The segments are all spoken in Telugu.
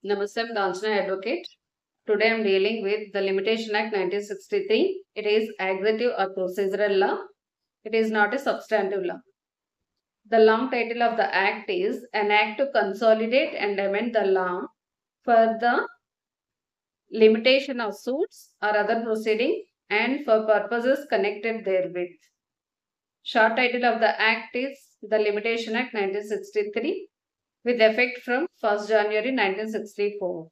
Namaste, I'm Kanchana Advocate. Today I'm dealing with the Limitation Act 1963. It is executive or procedural law. It is not a substantive law. The long title of the act is an act to consolidate and amend the law for the limitation of suits or other proceeding and for purposes connected therewith. Short title of the act is the Limitation Act 1963 with effect from 1st January 1964.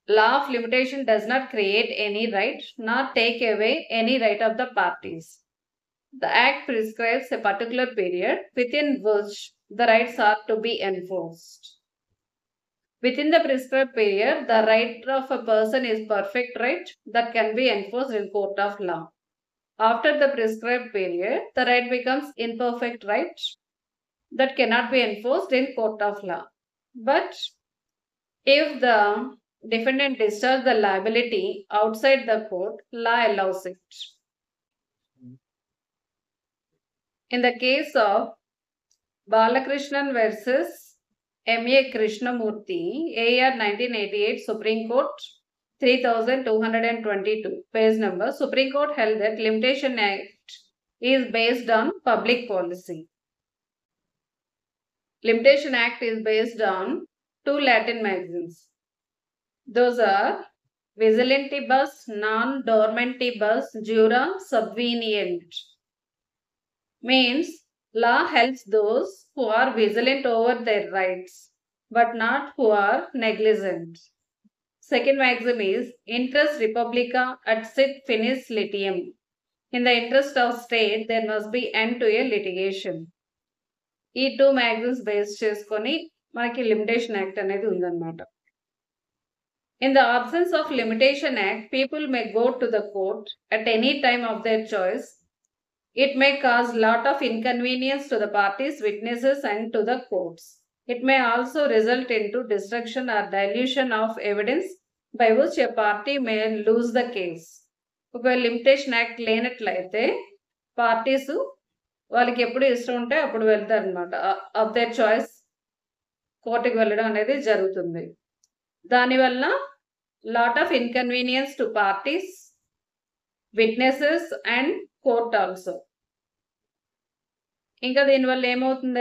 Law of limitation does not create any right nor take away any right of the parties. The Act prescribes a particular period within which the rights are to be enforced. Within the prescribed period, the right of a person is perfect right that can be enforced in court of law. After the prescribed period, the right becomes imperfect right that cannot be enforced in court of law. But if the defendant discharges the liability outside the court, law allows it. In the case of Balakrishnan versus M.A. Krishnamurthy, AR 1988, Supreme Court 3222, page number, Supreme Court held that Limitation Act is based on public policy. Limitation Act is based on two Latin maxims. Those are vigilantibus non dormantibus jura subvenient. Means law helps those who are vigilant over their rights but not who are negligent. Second maxim is interest republica et sit finis litium. In the interest of state there must be end to a litigation. ఈ టూ మ్యాగ్జిమ్స్ బేస్ చేసుకొని మనకి లిమిటేషన్ యాక్ట్ అనేది ఉందన్నమాట. In the absence of Limitation Act, people may go to the court at any time of their choice. It may cause lot of inconvenience to the parties, witnesses and to the courts. It may also result into destruction or dilution of evidence by which a party may lose the case. ఒకవేళ లిమిటేషన్ యాక్ట్ లేనట్లయితే పార్టీస్ వాళ్ళకి ఎప్పుడు ఇష్టం ఉంటే అప్పుడు వెళ్తారు అనమాట. ఆఫ్ దేర్ చాయిస్ కోర్టుకి వెళ్ళడం అనేది జరుగుతుంది. దానివల్ల lot of inconvenience to parties, witnesses and court also. ఇంకా దీనివల్ల ఏమవుతుంది,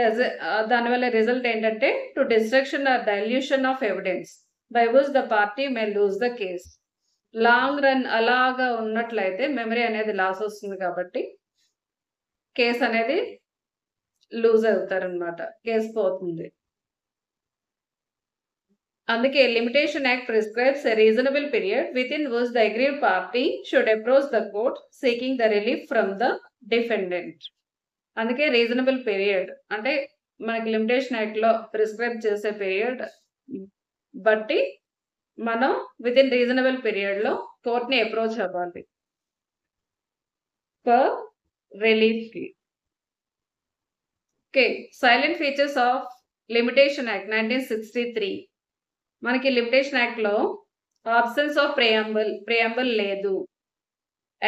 దానివల్ల రిజల్ట్ ఏంటంటే to destruction or dilution of evidence by which the party may lose the case. Long run అలాగా ఉన్నట్లయితే మెమరీ అనేది లాస్ వస్తుంది కాబట్టి కేసు అనేది లూజ్ అవుతారనమాట, కేసు పోతుంది. అందుకే limitation act prescribes a reasonable period with in which the agreed party should approach the court seeking the relief from the defendant. అందుకే రీజనబుల్ పీరియడ్ అంటే మనకి లిమిటేషన్ యాక్ట్ లో ప్రిస్క్రైబ్ చేసే పీరియడ్ బట్టి మనం విత్ ఇన్ రీజనబుల్ పీరియడ్ లో కోర్ట్ ని అప్రోచ్ అవ్వాలి ఫర్ రిలీఫ్ కి. Okay, silent features of limitation act 1963. మనకి లిమిటేషన్ యాక్ట్ లో ఆబ్సెన్స్ ఆఫ్ ప్రియాంబుల్ లేదు.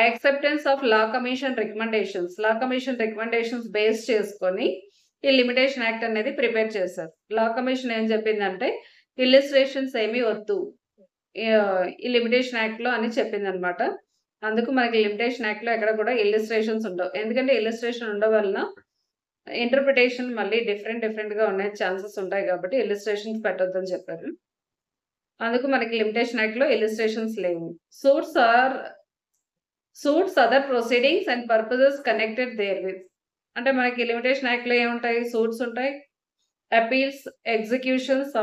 Acceptance of law commission recommendations base చేసుకొని ఈ లిమిటేషన్ యాక్ట్ అనేది ప్రిపేర్ చేశారు. లా కమిషన్ ఏం చెప్పిందంటే ఇల్లిస్ట్రేషన్స్ ఏమీ వద్దు ఈ లిమిటేషన్ యాక్ట్ లో అని చెప్పింది అనమాట. అందుకు మనకి లిమిటేషన్ యాక్ట్ లో ఎక్కడ కూడా ఇల్లిస్ట్రేషన్స్ ఉండవు. ఎందుకంటే ఇల్లిస్ట్రేషన్ ఉండడం వలన ఇంటర్ప్రిటేషన్ మళ్ళీ డిఫరెంట్ గా ఉండే ఛాన్సెస్ ఉంటాయి కాబట్టి ఇల్లిస్ట్రేషన్స్ పెట్టొద్దని చెప్పారు. అందుకు మనకి లిమిటేషన్ యాక్ట్ లో ఇల్లిస్ట్రేషన్స్ లేవు. Suits other proceedings and purposes connected therewith. అంటే మనకి లిమిటేషన్ యాక్ట్ లో ఏముంటాయి, సూట్స్ ఉంటాయి, అపీల్స్, ఎగ్జిక్యూషన్స్,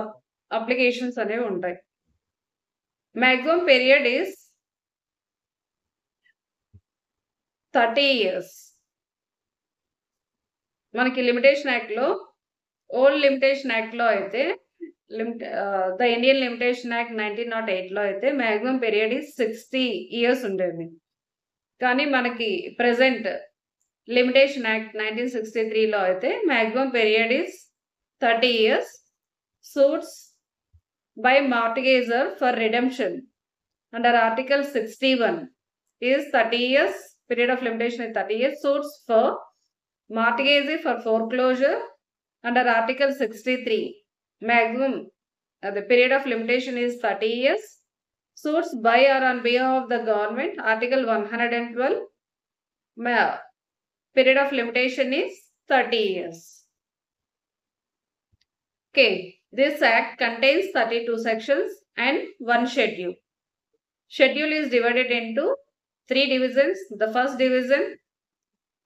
అప్లికేషన్స్ అనేవి ఉంటాయి. Maximum period is 30 years. మనకి లిమిటేషన్ యాక్ట్ లో ఓల్డ్ లిమిటేషన్ యాక్ట్ లో అయితే ద ఇండియన్ లిమిటేషన్ యాక్ట్ 1908 లో అయితే మ్యాక్సిమం పీరియడ్ ఈస్ 60 years ఉండేది. కానీ మనకి ప్రెసెంట్ లిమిటేషన్ యాక్ట్ 1963 లో అయితే maximum period is 30 years. Suits by mortgagor for redemption under article 61 is 30 years. Period of limitation is 30 years. Suits for mortgagee for foreclosure under Article 63 maximum The period of limitation is 30 years. Suits by or on behalf of the government, Article 112. Period of limitation is 30 years. Okay, this act contains 32 sections and one schedule. Schedule is divided into 3 divisions. The first division,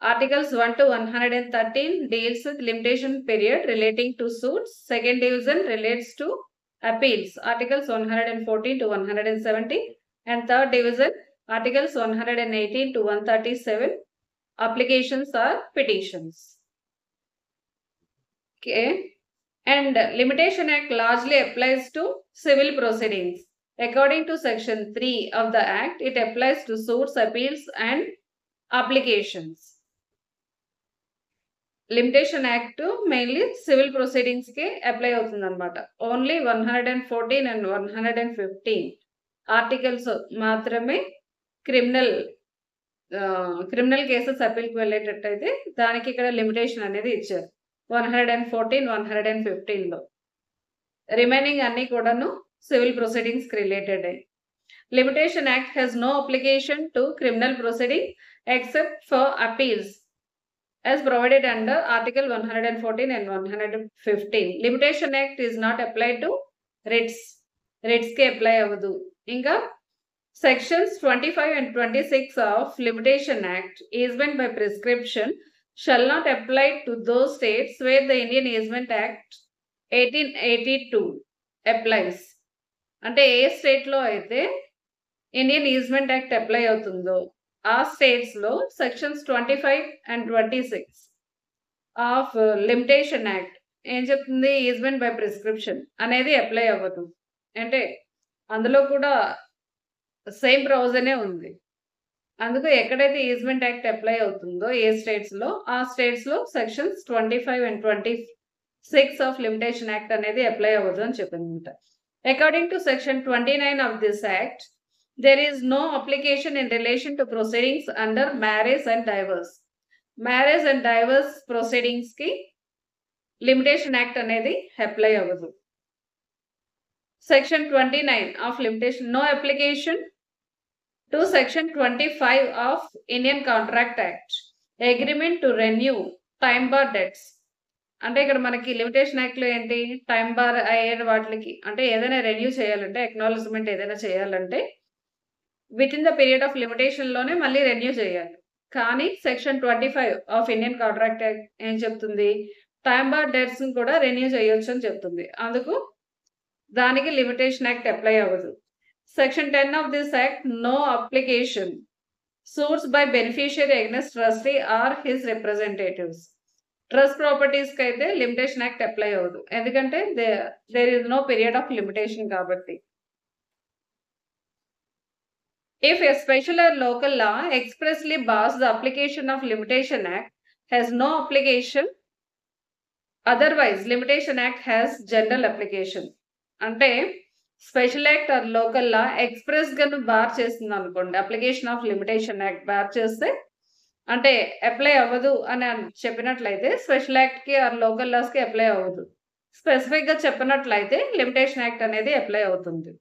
Articles 1 to 113, deals with limitation period relating to suits. Second division relates to appeals, Articles 114 to 170. And third division, Articles 118 to 137, applications or petitions. Okay. And Limitation Act largely applies to civil proceedings. According to Section 3 of the Act, it applies to suits, appeals and applications. Limitation Act mainly civil proceedings ke apply avutundannamata. Only 114 and 115 articles maatrame criminal cases appeal ku velletatayite daniki ikkada limitation anedi icharu 114 115 lo. Remaining anni kodanu civil proceedings ki related. Limitation Act has no application to criminal proceeding except for appeals as provided under Article 114 and 115. Limitation Act is not applied to writs. Writs ke apply avadu. Inga sections 25 and 26 of Limitation Act, easement by prescription, shall not apply to those states where the Indian Easement Act 1882 applies. అంటే ఏ స్టేట్ లో అయితే ఇండియన్ ఈజ్మెంట్ యాక్ట్ అప్లై అవుతుందో ఆ స్టేట్స్ లో sections 25 and 26 of limitation act ఏం చెప్తుంది, ఈజ్మెంట్ బై ప్రిస్క్రిప్షన్ అనేది అప్లై అవ్వదు. అంటే అందులో కూడా సేమ్ ప్రొవిజనే ఉంది. అందుకు ఎక్కడైతే ఈజ్మెంట్ యాక్ట్ అప్లై అవుతుందో ఏ స్టేట్స్ లో ఆ స్టేట్స్ లో sections 25 and 26 of limitation act అనేది అప్లై అవ్వదు అని చెప్పింది. According to section 29 of this act, there is no application in relation to proceedings under marriage and divorce. Marriage and divorce proceedings ki Limitation Act anedi apply avadu. Section 29 of limitation, no application to Section 25 of Indian Contract Act, agreement to renew time bar debts. అంటే ఇక్కడ మనకి లిమిటేషన్ యాక్ట్ లో ఏంటి, టైం బార్ అయ్యే వాటికి అంటే ఏదైనా రెన్యూ చేయాలంటే, అక్నాలెడ్జ్మెంట్ ఏదైనా చేయాలంటే with in the period of limitation లోనే మళ్ళీ రెన్యూ చేయాలి. కానీ section 25 of Indian contract act ఏం చెప్తుంది, టైం బార్ డెట్స్ కూడా రెన్యూ చేయొచ్చు అని చెప్తుంది. అందుకు దానికి లిమిటేషన్ యాక్ట్ అప్లై అవ్వదు. Section 10 of this act, no application suits by beneficiary against trustee or his representatives. Trust properties కి అయితే లిమిటేషన్ యాక్ట్ అప్లై అవ్వదు, ఎందుకంటే there is no period of limitation కాబట్టి. If a special or local law expressly bars the application of Limitation Act, has no application. Otherwise, Limitation Act has general application. అంటే special act or local law express గా బార్ చేస్తుంది అనుకోండి, application of limitation act bar చేస్తే అంటే అప్లై అవ్వదు అని చెప్పినట్లయితే స్పెషల్ యాక్ట్ కి ఆర్ లోకల్ లాస్ కి అప్లై అవ్వదు. స్పెసిఫిక్ గా చెప్పినట్లయితే లిమిటేషన్ యాక్ట్ అనేది అప్లై అవుతుంది.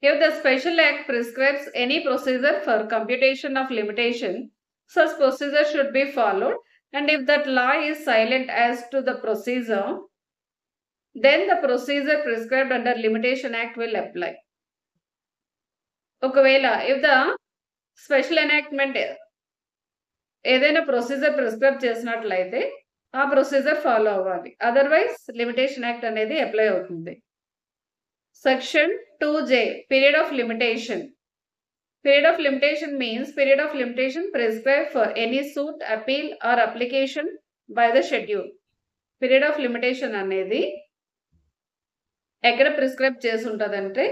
If the special act prescribes any procedure for computation of limitation, such procedure should be followed, and if that law is silent as to the procedure, then the procedure prescribed under Limitation Act will apply. ఒకవేళ if the special enactment ఏదైనా ప్రొసీజర్ ప్రిస్క్రైబ్ చేసినట్లయితే ఆ ప్రొసీజర్ ఫాలో అవ్వాలి, అదర్వైజ్ లిమిటేషన్ యాక్ట్ అనేది అప్లై అవుతుంది. Section 2J, period of limitation. Period of limitation means period of limitation prescribed for any suit, appeal or application by the schedule. Period of limitation అనేది ఎక్కడ ప్రిస్క్రైబ్ చేసి ఉంటదంటే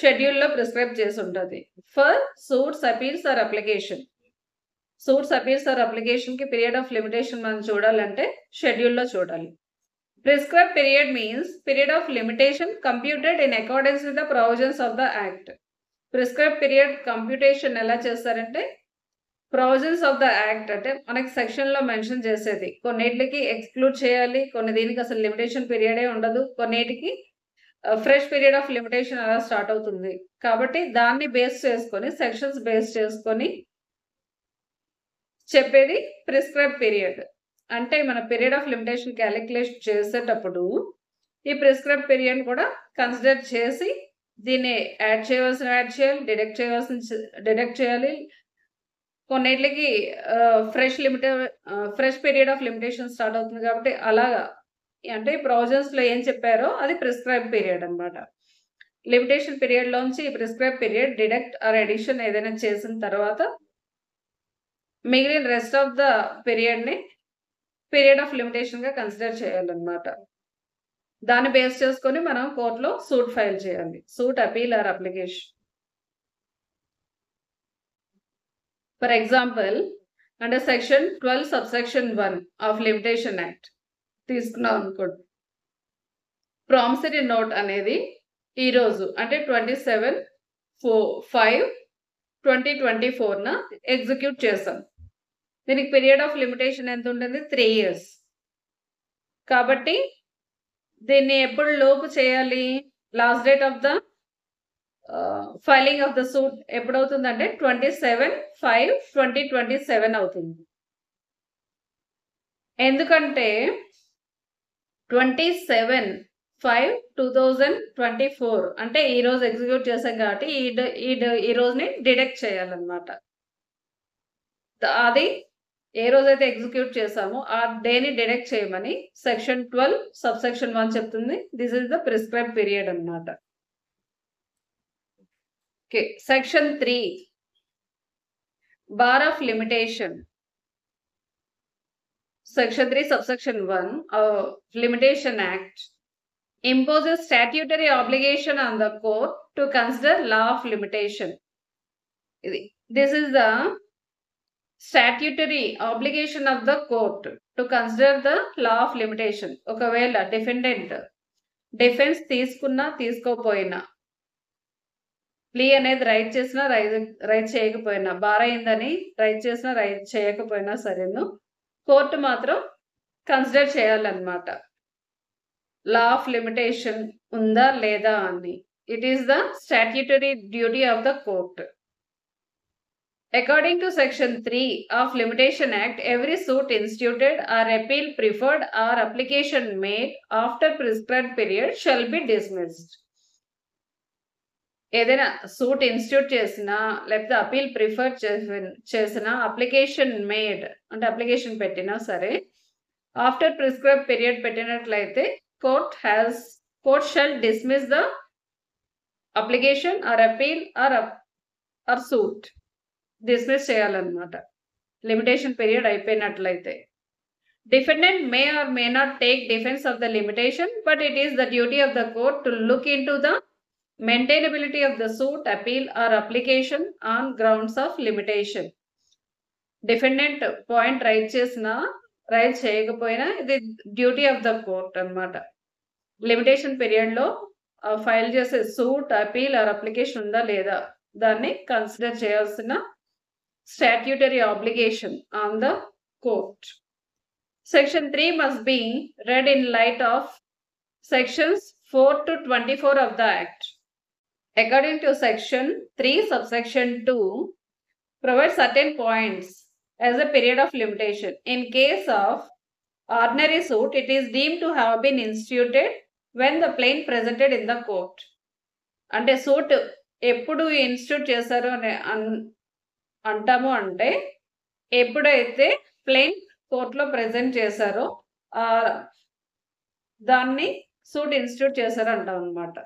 షెడ్యూల్ లో ప్రిస్క్రైబ్ చేసి ఉంటది. For suits, appeals or application. Suits, appeals or application కి పీరియడ్ ఆఫ్ లిమిటేషన్ మనం చూడాలంటే షెడ్యూల్ లో చూడాలి. Prescribed period means period of limitation computed in accordance with the provisions of the Act. Prescribed period computation ఎలా చేస్తారంటే provisions of the Act అంటే మనకి సెక్షన్ లో మెన్షన్ చేసేది, కొన్నిటికి ఎక్స్క్లూడ్ చేయాలి, కొన్ని దీనికి అసలు లిమిటేషన్ పీరియడే ఉండదు, కొన్నిటికి ఫ్రెష్ పీరియడ్ ఆఫ్ లిమిటేషన్ అలా స్టార్ట్ అవుతుంది. కాబట్టి దాన్ని బేస్ చేసుకొని, సెక్షన్స్ బేస్ చేసుకొని చెప్పేది ప్రిస్క్రైబ్ పీరియడ్. అంటే మన పీరియడ్ ఆఫ్ లిమిటేషన్ క్యాలిక్యులేషన్ చేసేటప్పుడు ఈ ప్రిస్క్రైబ్ పీరియడ్ కూడా కన్సిడర్ చేసి దీన్ని యాడ్ చేయవలసిన యాడ్ చేయాలి, డిడక్ట్ చేయాలి. కొన్నిటికి fresh period of limitation start అవుతుంది కాబట్టి అలాగా. అంటే ప్రొవిజన్స్‌లో ఏం చెప్పారో అది ప్రిస్క్రైబ్ పీరియడ్ అన్నమాట. లిమిటేషన్ పీరియడ్‌లోంచి prescribe period deduct or addition ఏదైనా చేసిన తర్వాత మిగిలిన రెస్ట్ ఆఫ్ ద పీరియడ్‌ని పీరియడ్ ఆఫ్ లిమిటేషన్‌గా కన్సిడర్ చేయాలన్నమాట. దాన్ని బేస్ చేసుకొని మనం కోర్టులో సూట్ ఫైల్ చేయాలి. Suit, appeal or application. For example, under section 12 subsection 1 of limitation act తీసుకున్నాం అనుకోండి. ప్రామిసరీ నోట్ అనేది ఈరోజు అంటే 27/5/2024న ఎగ్జిక్యూట్ చేసాం. దీనికి పీరియడ్ ఆఫ్ లిమిటేషన్ ఎంత ఉంటుంది? 3 years. కాబట్టి దీన్ని ఎప్పుడు లోపు చేయాలి? Last date of the filing of the suit ఎప్పుడవుతుందంటే 27/5/2027 అవుతుంది. ఎందుకంటే 27/5/2024 అంటే ఈ రోజు ఎగ్జిక్యూట్ చేసాం కాబట్టి ఈ రోజుని డిడక్ట్ చేయాలన్నమాట. అది ఏ రోజైతే ఎగ్జిక్యూట్ చేసామో ఆ డేని డిడక్ట్ చేయమని సెక్షన్ 12 సబ్సెక్షన్ 1 చెప్తుంది. This is the prescribe period అన్నమాట. Okay, section 3 bar of limitation. Section 3 subsection 1 of Limitation Act imposes statutory obligation on the court to consider law of limitation. This is the statutory obligation of the court to consider the law of limitation. ఒకవేళ డిఫెండెంట్ డిఫెన్స్ తీసుకున్నా తీసుకోపోయినా, ప్లీ అనేది రైట్ చేసినా రైట్ చేయకపోయినా, బార్ అయిందని రైట్ చేసినా రైట్ చేయకపోయినా సరేను, కోర్టు మాత్రం కన్సిడర్ చేయాలన్నమాట. లా ఆఫ్ లిమిటేషన్ ఉందా లేదా అని. It is the statutory duty of the court. According to section 3 of limitation act, every suit instituted or appeal preferred or application made after prescribed period shall be dismissed. ఏదైనా సూట్ ఇన్స్టిట్యూట్ చేసినా లేకపోతే అపీల్ ప్రిఫర్ చేసిన, అప్లికేషన్ మేడ్ అంటే అప్లికేషన్ పెట్టినా సరే, ఆఫ్టర్ ప్రిస్క్రైబ్ పీరియడ్ పెట్టినట్లయితే court shall dismiss the application or appeal or suit. Dismiss చేయాలన్నమాట లిమిటేషన్ పీరియడ్ అయిపోయినట్లయితే. Defendant may or may not take defence of the limitation, but it is the duty of the court to look in to the maintainability of the suit, appeal or application on grounds of limitation. Defendant point right చేసినా రైట్ చేయకపోయినా ఇది డ్యూటీ ఆఫ్ ద కోర్ట్ అన్నమాట. లిమిటేషన్ పీరియడ్లో ఫైల్ చేసే సూట్, అపీల్ ఆర్ అప్లికేషన్ ఉందా లేదా దాన్ని కన్సిడర్ చేయాల్సిన statutory obligation on the court. Section 3 must be read in light of sections 4 to 24 of the Act. According to section 3 subsection 2 provides certain points as a period of limitation. In case of ordinary suit, it is deemed to have been instituted when the plaint presented in the court. అంటే సూట్ ఎప్పుడు ఇన్స్టిట్యూట్ చేశారు అని అంటాము అంటే ఎప్పుడైతే ప్లెయిన్ కోర్టులో ప్రెజెంట్ చేశారో దాన్ని సూట్ ఇన్స్టిట్యూట్ చేశారు అంటాం అన్నమాట.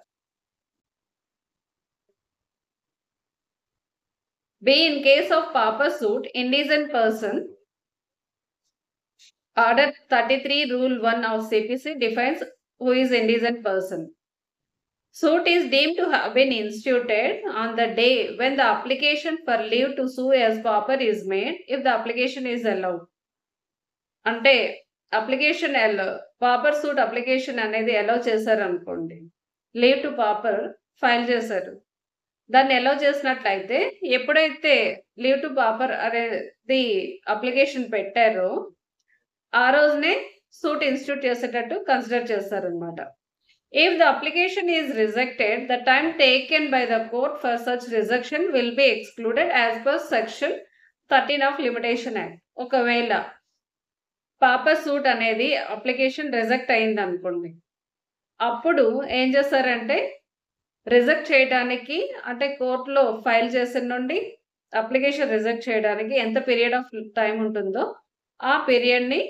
B. In case of pauper suit, indigent person, Order 33 Rule 1 of CPC defines who is indigent person. Suit is deemed to have been instituted on the day when the application for leave to sue as pauper is made, if the application is allowed. అంటే అప్లికేషన్ పాపర్ సూట్ అప్లికేషన్ అనేది అలౌ చేశారు అనుకోండి, లీవ్ టు పాపర్ ఫైల్ చేశారు, దాన్ని అలౌ చేసినట్లయితే ఎప్పుడైతే లీవ్ టు పాపర్ అనేది అప్లికేషన్ పెట్టారో ఆ రోజునే సూట్ ఇన్స్టిట్యూట్ చేసేటట్టు కన్సిడర్ చేస్తారనమాట. If the application is rejected, the time taken by the court for such rejection will be excluded as per section 13 of Limitation Act. ఒకవేళ పాపస్ సూట్ అనేది అప్లికేషన్ రిజెక్ట్ అయింది అనుకోండి, అప్పుడు ఏం చేస్తారంటే రిజెక్ట్ చేయడానికి అంటే కోర్టులో ఫైల్ చేసిన నుండి అప్లికేషన్ రిజెక్ట్ చేయడానికి ఎంత పీరియడ్ ఆఫ్ టైం ఉంటుందో ఆ పీరియడ్ని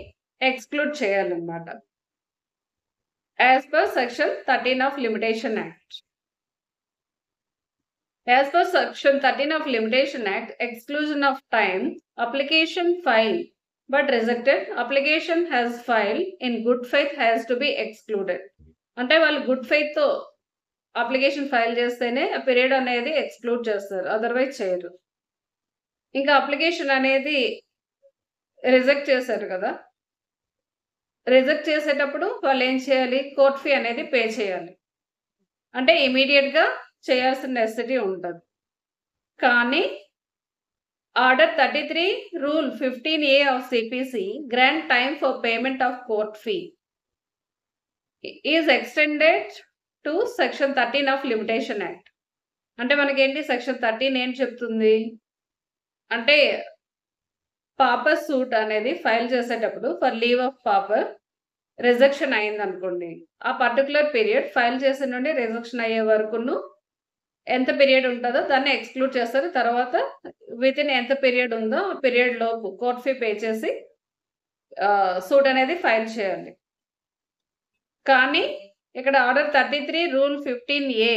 ఎక్స్క్లూడ్ చేయాలన్నమాట. As per section 13 of Limitation Act. As per section 13 of Limitation Act, exclusion of time, application filed but rejected, application has filed in good faith has to be excluded. అంటే వాళ్ళు గుడ్ ఫెయిత్ తో అప్లికేషన్ ఫైల్ చేస్తేనే ఆ పీరియడ్ అనేది ఎక్స్క్లూడ్ చేస్తారు, అదర్వైజ్ చేయరు. ఇంకా అప్లికేషన్ అనేది రిజెక్ట్ చేశారు కదా, రిజెక్ట్ చేసేటప్పుడు వాళ్ళు ఏం చేయాలి, కోర్ట్ ఫీ అనేది పే చేయాలి. అంటే ఇమీడియట్గా చేయాల్సిన నెసెసిటీ ఉంటుంది. కానీ order 33 rule 15A of CPC grant time for payment of court fee is extended to section 13 of limitation act. అంటే మనకేంటి సెక్షన్ 13 ఏం చెప్తుంది అంటే పాపస్ సూట్ అనేది ఫైల్ చేసేటప్పుడు ఫర్ లీవ్ ఆఫ్ పాపర్ రిజెక్షన్ అయింది అనుకోండి, ఆ పర్టికులర్ పీరియడ్ ఫైల్ చేసిన నుండి రిజెక్షన్ అయ్యే వరకును ఎంత పీరియడ్ ఉంటుందో దాన్ని ఎక్స్క్లూడ్ చేస్తారు. తర్వాత విత్ ఇన్ ఎంత పీరియడ్ ఉందో ఆ పీరియడ్ లోపు కోర్ట్ ఫీ పే చేసి సూట్ అనేది ఫైల్ చేయాలి. కానీ ఇక్కడ order 33 rule 15A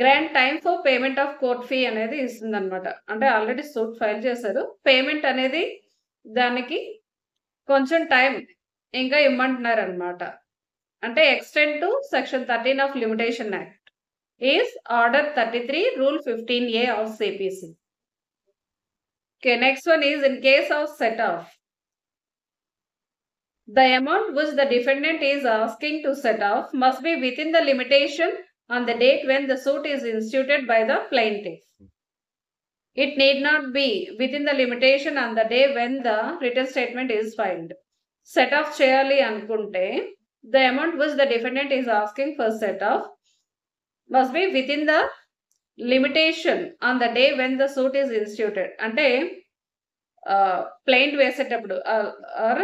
grant time for payment of court fee అనేది ఇస్తుంది అనమాట. అంటే ఆల్రెడీ సూట్ ఫైల్ చేశారు, పేమెంట్ అనేది దానికి కొంచెం టైం ఇంకా ఇమ్మంటున్నారు అనమాట. అంటే extend to section 13 of limitation act is order 33 rule 15A of CPC. Okay, next one is in case of set of. The amount which the defendant is asking to set off must be within the limitation on the date when the suit is instituted by the plaintiff. It need not be within the limitation on the day when the written statement is filed. Set off cheyali anukunte the amount which the defendant is asking for set off must be within the limitation on the day when the suit is instituted. Ante plaint vesetappudu or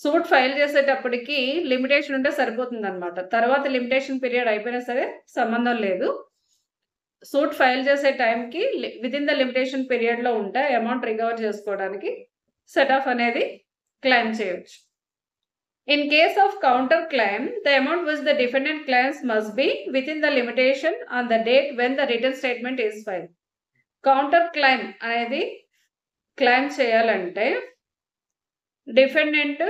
suit file చేసేటప్పటికి లిమిటేషన్ ఉంటే సరిపోతుంది అనమాట. తర్వాత లిమిటేషన్ పీరియడ్ అయిపోయినా సరే సంబంధం లేదు. సూట్ ఫైల్ చేసే టైంకి విత్ ఇన్ ద లిమిటేషన్ పీరియడ్లో ఉంటే అమౌంట్ రికవర్ చేసుకోవడానికి సెట్ ఆఫ్ అనేది క్లెయిమ్ చేయొచ్చు. In case of counter claim the amount which the defendant claims must be with in the limitation on the date when the return statement is file. Counter claim అనేది క్లెయిమ్ చేయాలంటే డిఫెండెంట్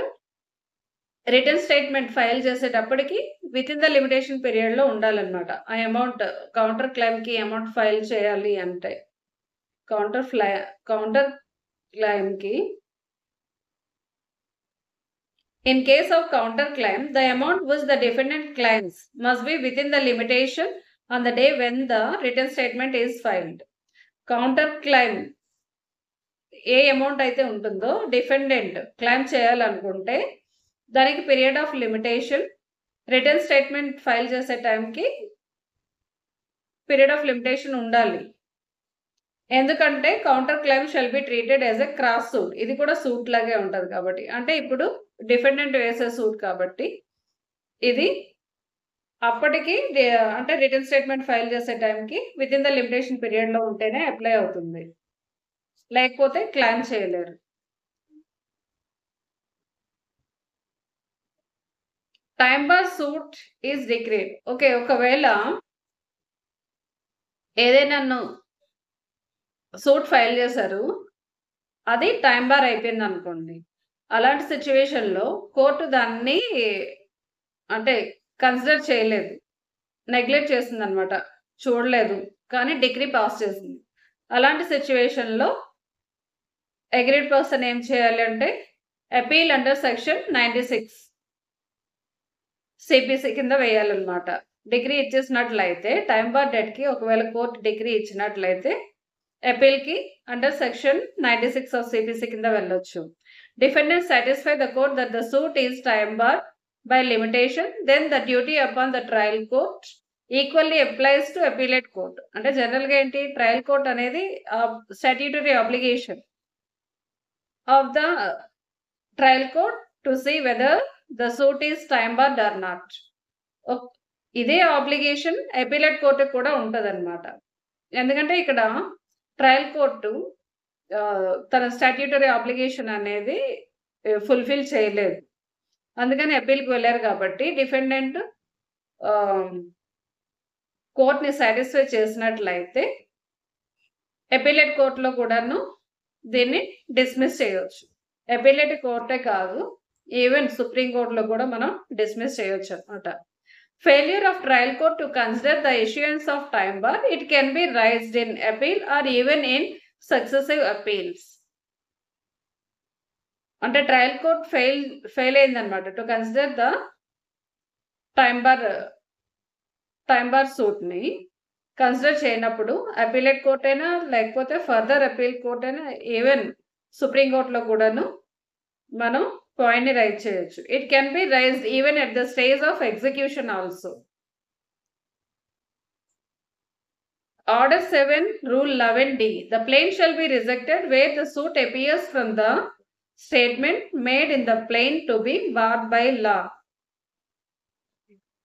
రిటర్న్ స్టేట్మెంట్ ఫైల్ చేసేటప్పటికి విత్ ఇన్ ద లిమిటేషన్ పీరియడ్లో ఉండాలన్నమాట. ఆ అమౌంట్ కౌంటర్ క్లెయిమ్కి అమౌంట్ ఫైల్ చేయాలి అంటే కౌంటర్ క్లెయిమ్కి in case of counter claim the amount which the defendant claims must be with in the limitation on the day when the return statement is filed. Counter claim A amount అయితే ఉంటుందో డిఫెండెంట్ క్లెయిమ్ చేయాలనుకుంటే దానికి period of limitation return statement file చేసే టైంకి పీరియడ్ ఆఫ్ లిమిటేషన్ ఉండాలి. ఎందుకంటే counter claim shall be treated as a cross suit. ఇది కూడా సూట్ లాగే ఉంటుంది కాబట్టి, అంటే ఇప్పుడు డిఫెండెంట్ వేసే సూట్ కాబట్టి ఇది అప్పటికి అంటే రిటర్న్ స్టేట్మెంట్ ఫైల్ చేసే టైంకి విత్ ఇన్ ద లిమిటేషన్ పీరియడ్లో ఉంటేనే అప్లై అవుతుంది, లేకపోతే క్లెయిమ్ చేయలేరు. Time bar suit is decreed. Okay, ఒకవేళ ఏదైనా సూట్ ఫైల్ చేశారు, అది టైమ్ బార్ అయిపోయింది అనుకోండి, అలాంటి సిచ్యువేషన్లో కోర్టు దాన్ని అంటే కన్సిడర్ చేయలేదు, నెగ్లెక్ట్ చేసింది అనమాట, చూడలేదు, కానీ డిగ్రీ పాస్ చేసింది. అలాంటి సిచ్యువేషన్లో అగ్రీడ్ పర్సన్ ఏం చేయాలి అంటే అపీల్ అండర్ సెక్షన్ 96 సిపిసి కింద వేయాలన్నమాట. డిగ్రీ ఇచ్చేసినట్లయితే టైమ్ బార్ డేట్కి ఒకవేళ కోర్టు డిగ్రీ ఇచ్చినట్లయితే అపీల్కి అండర్ సెక్షన్ 96 ఆఫ్ సిపిసి కింద వెళ్ళొచ్చు. Defendant satisfy the court that the suit is time bar by limitation, then the duty upon the trial court equally applies to appellate court. అంటే జనరల్గా ఏంటి, ట్రయల్ కోర్ట్ అనేది statutory obligation of the trial court to see whether the suit is time barred or not. ఇదే ఆబ్లిగేషన్ అపీలేట్ కోర్టు కూడా ఉంటుంది అనమాట. ఎందుకంటే ఇక్కడ ట్రయల్ కోర్టు తన స్టాట్యూటరీ అబ్లిగేషన్ అనేది ఫుల్ఫిల్ చేయలేదు, అందుకని అపీల్కి వెళ్ళారు. కాబట్టి డిఫెండెంట్ కోర్ట్ని సాటిస్ఫై చేసినట్లయితే అపీలేట్ కోర్టులో కూడాను దీన్ని డిస్మిస్ చేయవచ్చు. అపీలేట్ కోర్టే కాదు, ఈవెన్ సుప్రీంకోర్టులో కూడా మనం డిస్మిస్ చేయవచ్చు అనమాట. Failure of trial court to consider the issuance of time bar, it can be raised in appeal or even in successive appeals. అంటే ట్రయల్ కోర్ట్ ఫెయిల్ అయిందనమాట to consider the time bar సూట్ని కన్సిడర్ చేయనప్పుడు అపీలేట్ కోర్ట్ అయినా లేకపోతే ఫర్దర్ అపీల్ కోర్ట్ అయినా ఈవెన్ సుప్రీంకోర్టులో కూడాను మనం పాయింట్ని రైజ్ చేయొచ్చు. It can be raised even at the stage of execution also. Order 7, Rule 11D. The plaint shall be rejected where the suit appears from the statement made in the plaint to be barred by law.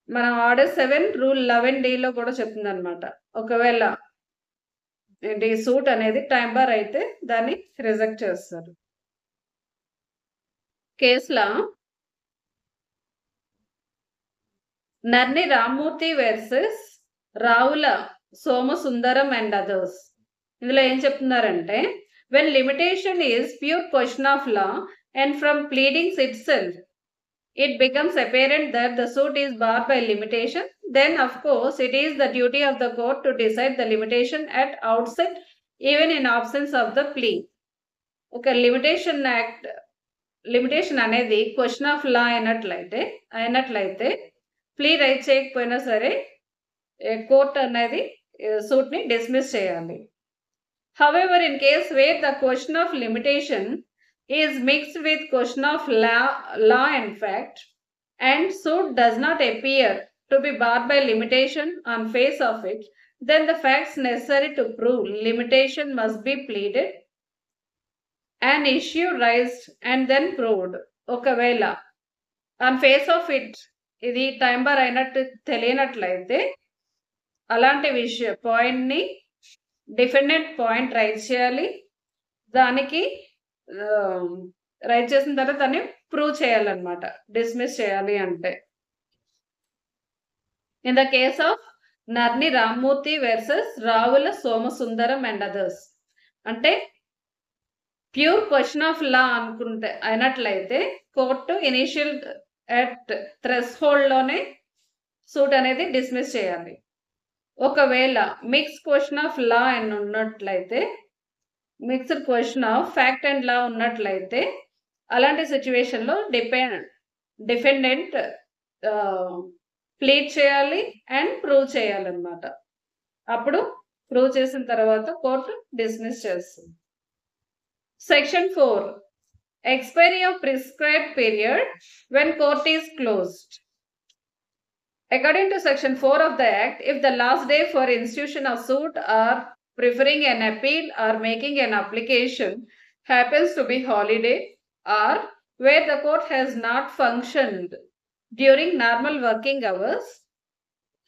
మన ఆర్డర్ 7 రూల్ 11Dలో కూడా చెప్తుంది అనమాట. ఒకవేళ ఏంటి సూట్ అనేది టైం బార్ అయితే దాన్ని రిజెక్ట్ చేస్తారు. కేసులో Narni Rammurthy versus Ravula Somasundaram and others. ఇందులో ఏం చెప్తున్నారంటే, when limitation is pure question of law and from pleadings itself it becomes apparent that the suit is barred by limitation, then of course it is the duty of the court to decide the limitation at outset even in absence of the plea. ఒక లిమిటేషన్ అనేది క్వశ్చన్ ఆఫ్ లా అయినట్లయితే ప్లీ రైజ్ చేయకపోయినా సరే కోర్ట్ అనేది సూట్ని డిస్మిస్ చేయాలి. However, in case where the question of limitation is mixed with question of law and fact, and suit does not appear to be barred by limitation on face of it, then the facts necessary to prove limitation must be pleaded, an issue raised and then proved. ఒకవేళ on face of it ఇది టైం బార్ అయినట్టు తెలియనట్లయితే అలాంటి పాయింట్ని డిఫెండెంట్ పాయింట్ రైజ్ చేయాలి. దానికి రైజ్ చేసిన తర్వాత దాన్ని ప్రూవ్ చేయాలన్నమాట, డిస్మిస్ చేయాలి అంటే. In the case of Narni Rammurthy versus Ravula Somasundaram and others, అంటే ప్యూర్ క్వశ్చన్ ఆఫ్ లా అయినట్లయితే కోర్టు ఇనిషియల్ అట్ థ్రెష్హోల్డ్లోనే సూట్ అనేది డిస్మిస్ చేయాలి. ఒకవేళ మిక్స్ క్వశ్చన్ ఆఫ్ లా అని ఉన్నట్లయితే, mixed question of fact and law ఉన్నట్లయితే అలాంటి సిచ్యువేషన్లో డిఫెండెంట్ ప్లీడ్ చేయాలి అండ్ ప్రూవ్ చేయాలన్నమాట. అప్పుడు ప్రూవ్ చేసిన తర్వాత కోర్టు డిస్మిస్ చేస్తుంది. Section 4, expiry of prescribed period when court is closed. According to section 4 of the act, if the last day for institution of suit or preferring an appeal or making an application happens to be holiday, or where the court has not functioned during normal working hours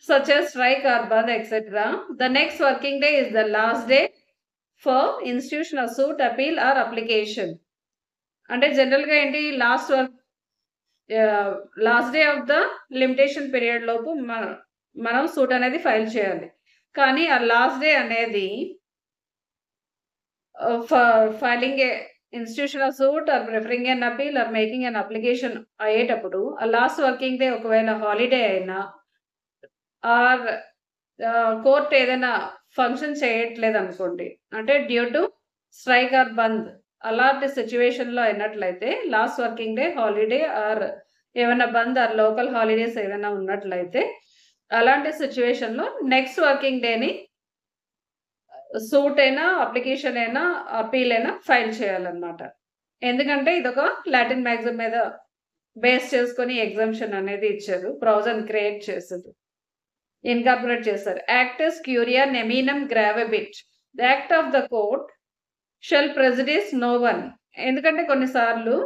such as strike or bandh etc., the next working day is the last day for institution of suit, appeal or application. అంటే జనరల్గా ఏంటి, last day of the limitation period లోపు మనం సూట్ అనేది ఫైల్ చేయాలి. కానీ ఆ లాస్ట్ డే అనేది filing a institution of suit or preferring an appeal or making an application అయ్యేటప్పుడు ఆ లాస్ట్ వర్కింగ్ డే ఒకవేళ హాలిడే అయినా ఆర్ కోర్ట్ ఏదైనా ఫంక్షన్ చేయట్లేదు అనుకోండి, అంటే due to strike or bandh అలాంటి సిచ్యువేషన్లో అయినట్లయితే, last working day holiday or ఏమైనా బంద్ ఆర్ లోకల్ హాలిడేస్ ఏమైనా ఉన్నట్లయితే అలాంటి సిచ్యువేషన్లో నెక్స్ట్ వర్కింగ్ డేని సూట్ అయినా అప్లికేషన్ అయినా అపీల్ అయినా ఫైల్ చేయాలన్నమాట. ఎందుకంటే ఇదొక లాటిన్ మ్యాగజైన్ మీద బేస్ చేసుకొని ఎగ్జామ్షన్ అనేది ఇచ్చారు. ప్రొవిజన్ క్రియేట్ చేశారు, ఇన్కార్పొరేట్ చేశారు. యాక్టస్ క్యూరియా నెమీనం గ్రావబిట్ the act of the court shall prejudice no one. ఎందుకంటే కొన్నిసార్లు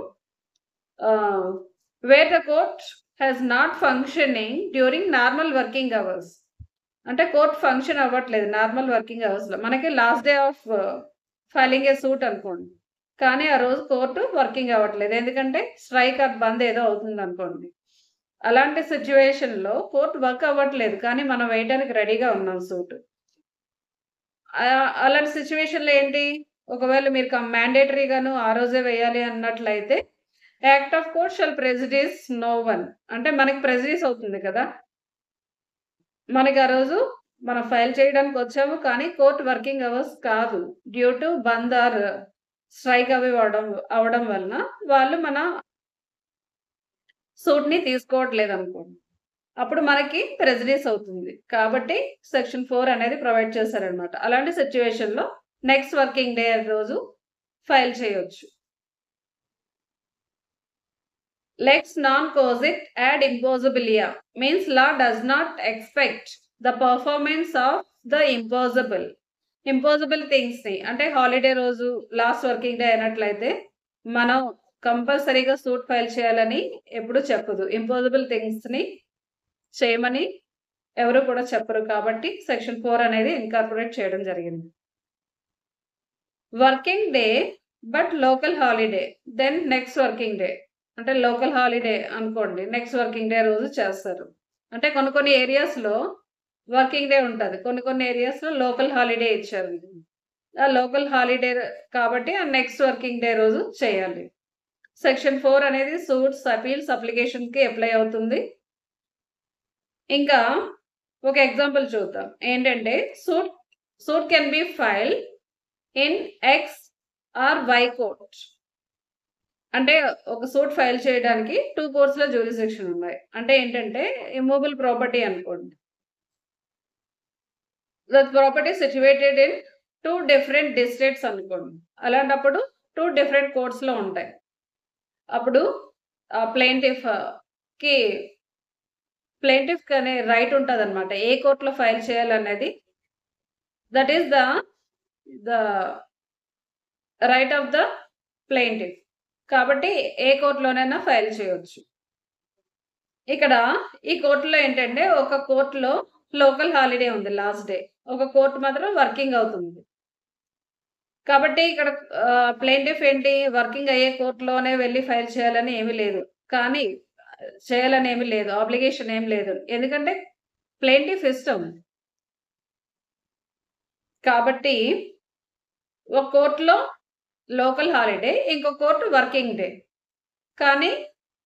where the court has not functioning during normal working hours. అంటే కోర్ట్ ఫంక్షన్ అవ్వట్లేదు నార్మల్ వర్కింగ్ అవర్స్లో. మనకి last day of filing a suit అనుకోండి, కానీ ఆ రోజు కోర్టు వర్కింగ్ అవ్వట్లేదు, ఎందుకంటే స్ట్రైక్ ఆర్ బంద్ ఏదో అవుతుంది అనుకోండి. అలాంటి సిచ్యువేషన్లో కోర్టు వర్క్ అవ్వట్లేదు, కానీ మనం వేయడానికి రెడీగా ఉన్నాం సూట్. అలాంటి సిచ్యువేషన్లో ఏంటి, ఒకవేళ మీరు మ్యాండేటరీగాను ఆ రోజే వేయాలి అన్నట్లయితే act of court shall prejudice no one. అంటే మనకి ప్రెజుడిస్ అవుతుంది కదా, మనకి ఆ రోజు మనం ఫైల్ చేయడానికి వచ్చాము, కానీ కోర్ట్ వర్కింగ్ అవర్స్ కాదు, due to bandh or strike అవి అవడం వలన వాళ్ళు మన సూట్ని తీసుకోవట్లేదు అనుకోండి, అప్పుడు మనకి ప్రెజుడిస్ అవుతుంది. కాబట్టి సెక్షన్ 4 అనేది ప్రొవైడ్ చేశారనమాట. అలాంటి సిచ్యువేషన్లో నెక్స్ట్ వర్కింగ్ డే రోజు ఫైల్ చేయొచ్చు. లెక్స్ నాన్ కోజిట్ యాడ్ ఇంపోజిబిలియా means law does not expect the performance of the impossible things ని. అంటే హాలిడే రోజు లాస్ట్ వర్కింగ్ డే అయినట్లయితే మనం కంపల్సరీగా సూట్ ఫైల్ చేయాలని ఎప్పుడు చెప్పదు, ఇంపాసిబుల్ థింగ్స్ ని చేయమని ఎవరు కూడా చెప్పరు. కాబట్టి సెక్షన్ 4 అనేది ఇన్కార్పొరేట్ చేయడం జరిగింది. Working day but local holiday then next working day. అంటే లోకల్ హాలిడే అనుకోండి, నెక్స్ట్ వర్కింగ్ డే రోజు చేస్తారు. అంటే కొన్ని ఏరియాస్లో వర్కింగ్ డే ఉంటుంది, కొన్ని ఏరియాస్లో లోకల్ హాలిడే ఇచ్చారు. ఆ లోకల్ హాలిడే కాబట్టి ఆ నెక్స్ట్ వర్కింగ్ డే రోజు చేయాలి. సెక్షన్ 4 అనేది సూట్స్, అపీల్స్, అప్లికేషన్కి అప్లై అవుతుంది. ఇంకా ఒక ఎగ్జాంపుల్ చూద్దాం. ఏంటంటే suit can be file in X or Y court. అంటే ఒక సూట్ ఫైల్ చేయడానికి 2 కోర్ట్స్లో జ్యూరిస్డిక్షన్ ఉన్నాయి. అంటే ఏంటంటే ఇమ్మూవబుల్ ప్రాపర్టీ అనుకోండి, the property situated in 2 different districts అనుకోండి. అలాంటప్పుడు 2 డిఫరెంట్ కోర్ట్స్లో ఉంటాయి. అప్పుడు ప్లెయింటిఫ్ అనే రైట్ ఉంటుంది అనమాట, ఏ కోర్టులో ఫైల్ చేయాలనేది. That is the right of the plaintiff. కాబట్టి ఏ కోర్టులోనైనా ఫైల్ చేయొచ్చు. ఇక్కడ ఈ కోర్టులో ఏంటంటే ఒక కోర్టులో లోకల్ హాలిడే ఉంది లాస్ట్ డే, ఒక కోర్టు మాత్రం వర్కింగ్ అవుతుంది. కాబట్టి ఇక్కడ ప్లెయింటిఫ్ ఏంటి, వర్కింగ్ అయ్యే కోర్టులోనే వెళ్ళి ఫైల్ చేయాలని ఏమీ లేదు, కానీ చేయాలని ఏమీ లేదు, ఆబ్లిగేషన్ ఏం లేదు, ఎందుకంటే ప్లెయింటిఫ్ ఇష్టం. కాబట్టి ఒక కోర్టులో లోకల్ హాలిడే, ఇంకో కోర్టు వర్కింగ్ డే, కానీ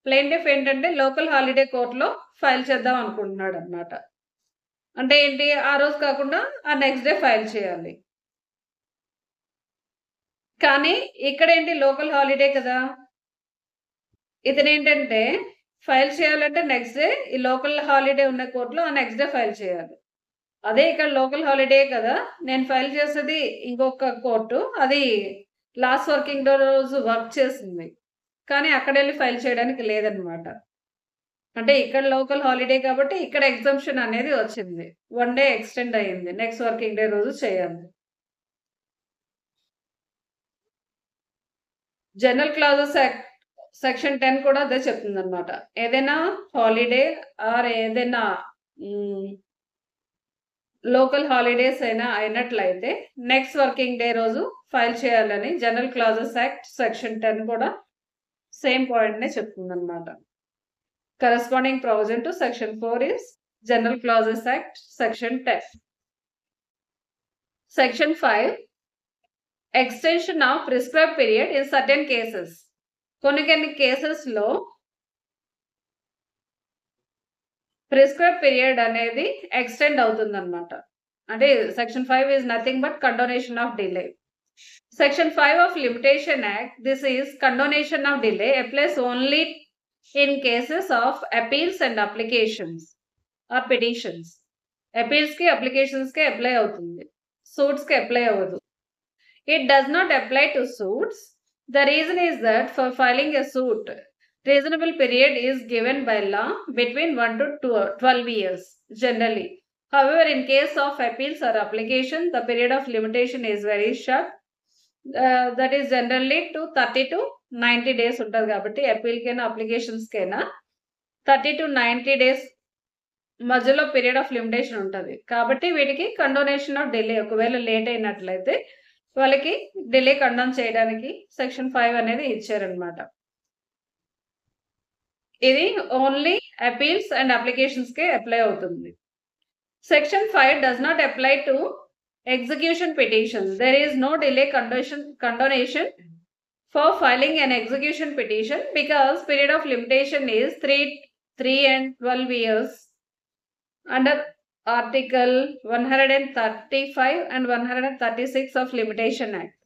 ప్లెయింటిఫ్ ఏంటంటే లోకల్ హాలిడే కోర్టులో ఫైల్ చేద్దాం అనుకుంటున్నాడు అన్నమాట. అంటే ఏంటి, ఆ రోజు కాకుండా ఆ నెక్స్ట్ డే ఫైల్ చేయాలి. కానీ ఇక్కడ ఏంటి, లోకల్ హాలిడే కదా, ఇతనేంటంటే ఫైల్ చేయాలంటే నెక్స్ట్ డే ఈ లోకల్ హాలిడే ఉన్న కోర్టులో ఆ నెక్స్ట్ డే ఫైల్ చేయాలి. అదే ఇక్కడ లోకల్ హాలిడే కదా, నేను ఫైల్ చేసేది ఇంకొక కోర్టు, అది లాస్ట్ వర్కింగ్ డే రోజు వర్క్ చేసింది, కానీ అక్కడ వెళ్ళి ఫైల్ చేయడానికి లేదనమాట. అంటే ఇక్కడ లోకల్ హాలిడే కాబట్టి ఇక్కడ ఎగ్జంప్షన్ అనేది వచ్చింది, 1 డే ఎక్స్టెండ్ అయ్యింది, నెక్స్ట్ వర్కింగ్ డే రోజు చేయాలి. జనరల్ క్లాజెస్ యాక్ట్ సెక్షన్ 10 కూడా అదే చెప్తుంది అనమాట. ఏదైనా హాలిడే ఆర్ ఏదైనా లోకల్ హాలిడేస్ అయినట్లయితే నెక్స్ట్ వర్కింగ్ డే రోజు ఫైల్ చేయాలని జనరల్ క్లాజెస్ యాక్ట్ సెక్షన్ 10 కూడా సేమ్ పాయింట్నే చెప్తుంది అనమాట. Corresponding provision to section 4 is general clauses act section 10. Section 5 extension of prescribe period in certain cases. కొన్ని కేసెస్లో ప్రిస్క్రైబ్ పీరియడ్ అనేది ఎక్స్టెండ్ అవుతుంది అనమాట. అంటే section 5 is nothing but condonation of delay. Section 5 of limitation act, this is condonation of delay applies only in cases of appeals and applications or petitions. అపీల్స్కి అప్లికేషన్స్కి అప్లై అవుతుంది, సూట్స్కి అప్లై అవ్వదు. It does not apply to suits. The reason is that for filing a suit, reasonable period is given by law between 1 to 12 years generally. However, in case of appeals or application, the period of limitation is very short. That is generally to 30 to 90 days ఉంటుంది కాబట్టి అపీల్కైనా అప్లికేషన్స్కైనా 30 to 90 days మధ్యలో పీరియడ్ ఆఫ్ లిమిటేషన్ ఉంటుంది కాబట్టి వీటికి కండోనేషన్ ఆఫ్ డిలే ఒకవేళ లేట్ అయినట్లయితే వాళ్ళకి డిలే కండోన్ చేయడానికి సెక్షన్ 5 అనేది ఇచ్చారనమాట. ఇది ఓన్లీ అపీల్స్ అండ్ అప్లికేషన్స్కే అప్లై అవుతుంది. Section 5 does not apply to execution petitions. There is no delay condonation for filing an execution petition because period of limitation is 3 and 12 years under Article 135 and 136 of Limitation Act.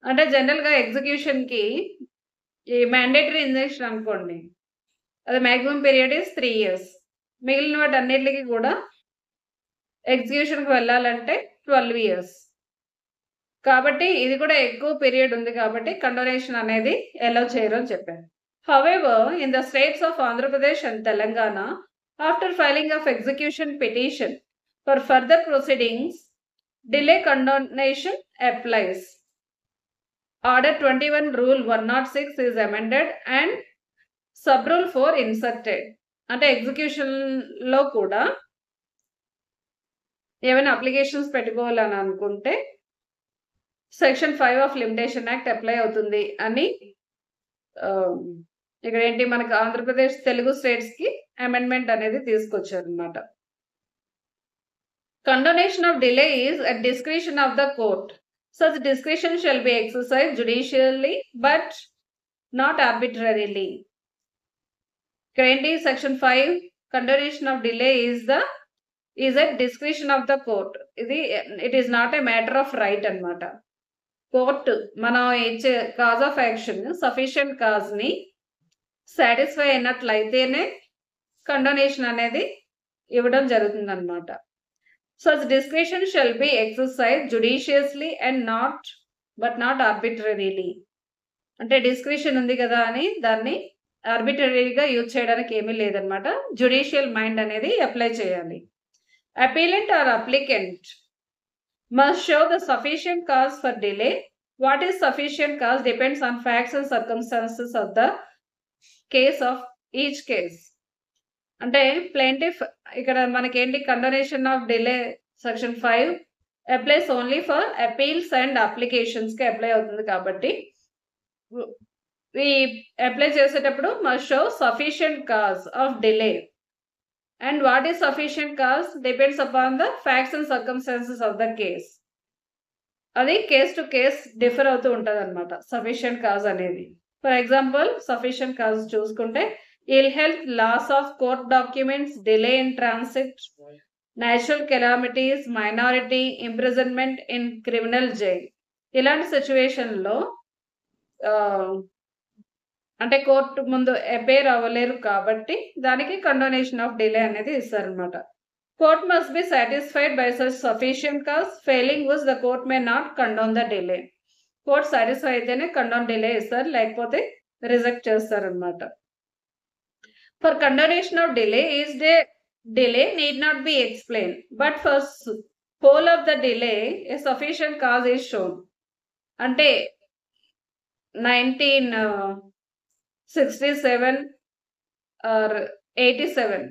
అంటే జనరల్గా ఎగ్జిక్యూషన్కి ఈ మ్యాండేటరీ ఇంజెక్షన్ అనుకోండి, అది మ్యాక్సిమం పీరియడ్ ఇస్ 3 years. మిగిలిన వాటి అన్నిటికీ కూడా ఎగ్జిక్యూషన్కి వెళ్ళాలంటే 12 years. కాబట్టి ఇది కూడా ఎక్కువ పీరియడ్ ఉంది కాబట్టి కండోనేషన్ అనేది అలౌ చేయరు అని చెప్పారు. However in the states of Andhra Pradesh and Telangana, after filing of execution petition for further proceedings, delay condonation applies. Order 21 Rule 106 is amended and Sub Rule 4 inserted. అంటే ఎగ్జిక్యూషన్లో కూడా ఏమైనా అప్లికేషన్స్ పెట్టుకోవాలని అనుకుంటే section 5 of limitation act apply అవుతుంది అని ఇక్కడ ఏంటి మనకు ఆంధ్రప్రదేశ్ తెలుగు స్టేట్స్కి అమెండ్మెంట్ అనేది తీసుకొచ్చారు అనమాట. Condonation of delay is at discretion of the court. Such discretion shall be exercise judicially but not arbitrarily. ఇక్కడ ఏంటి section 5 condonation of delay is at discretion of the court. It is not a matter of right అనమాట. కోర్టు మనం ఇచ్చే కాజ్ ఆఫ్ యాక్షన్ సఫిషియంట్ కాజ్ని సాటిస్ఫై అయినట్లయితేనే కండోనేషన్ అనేది ఇవ్వడం జరుగుతుంది అనమాట. Such discretion shall be exercise judiciously and not arbitrarily. అంటే డిస్క్రిషన్ ఉంది కదా అని దాన్ని ఆర్బిట్రరీగా యూజ్ చేయడానికి ఏమీ లేదనమాట. జుడిషియల్ మైండ్ అనేది అప్లై చేయాలి. Appellant or applicant must show the sufficient cause for delay. What is sufficient cause depends on facts and circumstances of the case of each case. అంటే ప్లెయింటిఫ్ ఇక్కడ మనకేంటి condonation of delay section 5 applies only for appeals and అప్లికేషన్స్కి అప్లై అవుతుంది కాబట్టి ఈ అప్లై చేసేటప్పుడు must show sufficient cause of delay. And what is sufficient cause depends upon the facts and circumstances of the case. అది కేస్ టు కేస్ డిఫర్ అవుతూ ఉంటుంది అనమాట సఫిషియంట్ కాజ్ అనేది. ఫర్ ఎగ్జాంపుల్ సఫిషియంట్ కాజ్ చూసుకుంటే ill health, loss of court documents, delay in transit, natural calamities, minority, imprisonment in criminal jail. ఇలాంటి సిచ్యువేషన్లో అంటే కోర్టు ముందు అపేర్ అవ్వలేరు కాబట్టి దానికి కండోనేషన్ ఆఫ్ డిలే అనేది ఇస్తారనమాట. Court must be satisfied by such sufficient cause. Failing which the court may not condone the delay. Court satisfy అయితేనే కండోన్ డిలే ఇస్తారు, లేకపోతే రిజెక్ట్ చేస్తారనమాట. For condonation of delay is delay need not be explain but for whole of the delay A sufficient cause is shown. అంటే 1967 ఆర్ 87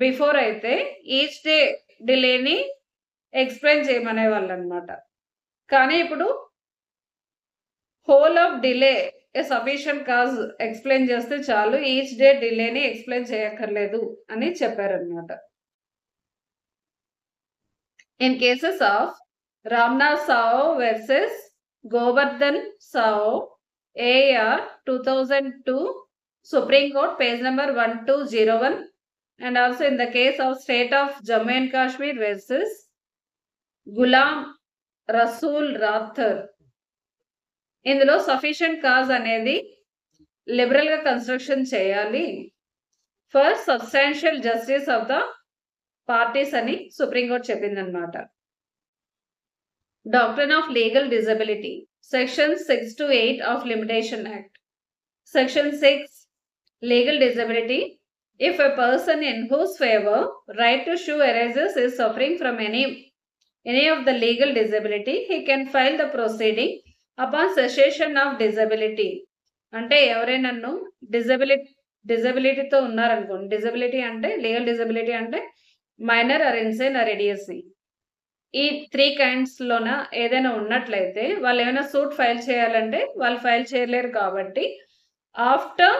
బిఫోర్ అయితే ఈచ్ డే డిలేని ఎక్స్ప్లెయిన్ చేయమనే వాళ్ళు అనమాట. కానీ ఇప్పుడు whole of delay A sufficient cause explain చేస్తే చాలు, ఈచ్ డే డిలేని ఎక్స్ప్లెయిన్ చేయక్కర్లేదు అని చెప్పారనమాట. In cases of Ramnath Sao versus Govardhan Sao AR 2002 Supreme Court page number 1201 and also in the case of state of Jammu and Kashmir versus Ghulam Rasool Rathur. ఇందులో సఫిషియంట్ కాజ్ అనేది లిబరల్గా కన్స్ట్రక్షన్ చేయాలి for substantial justice of the parties అని సుప్రీంకోర్టు చెప్పిందనమాట. Doctrine of Legal Disability. Section 6 to 8 of Limitation Act. Section 6 Legal disability. If a person in whose favor right to sue arises is suffering from any of the legal disability, he can file the proceeding upon cessation of disability. అంటే ఎవరైనా డిజబిలిటీతో ఉన్నారనుకోండి, డిజబిలిటీ అంటే లీగల్ డిజబిలిటీ అంటే minor are insane are idiocy, ఈ 3 కైండ్స్ లోన ఏదైనా ఉన్నట్లయితే వాళ్ళు ఏమైనా సూట్ ఫైల్ చేయాలంటే వాళ్ళు ఫైల్ చేయలేరు. కాబట్టి after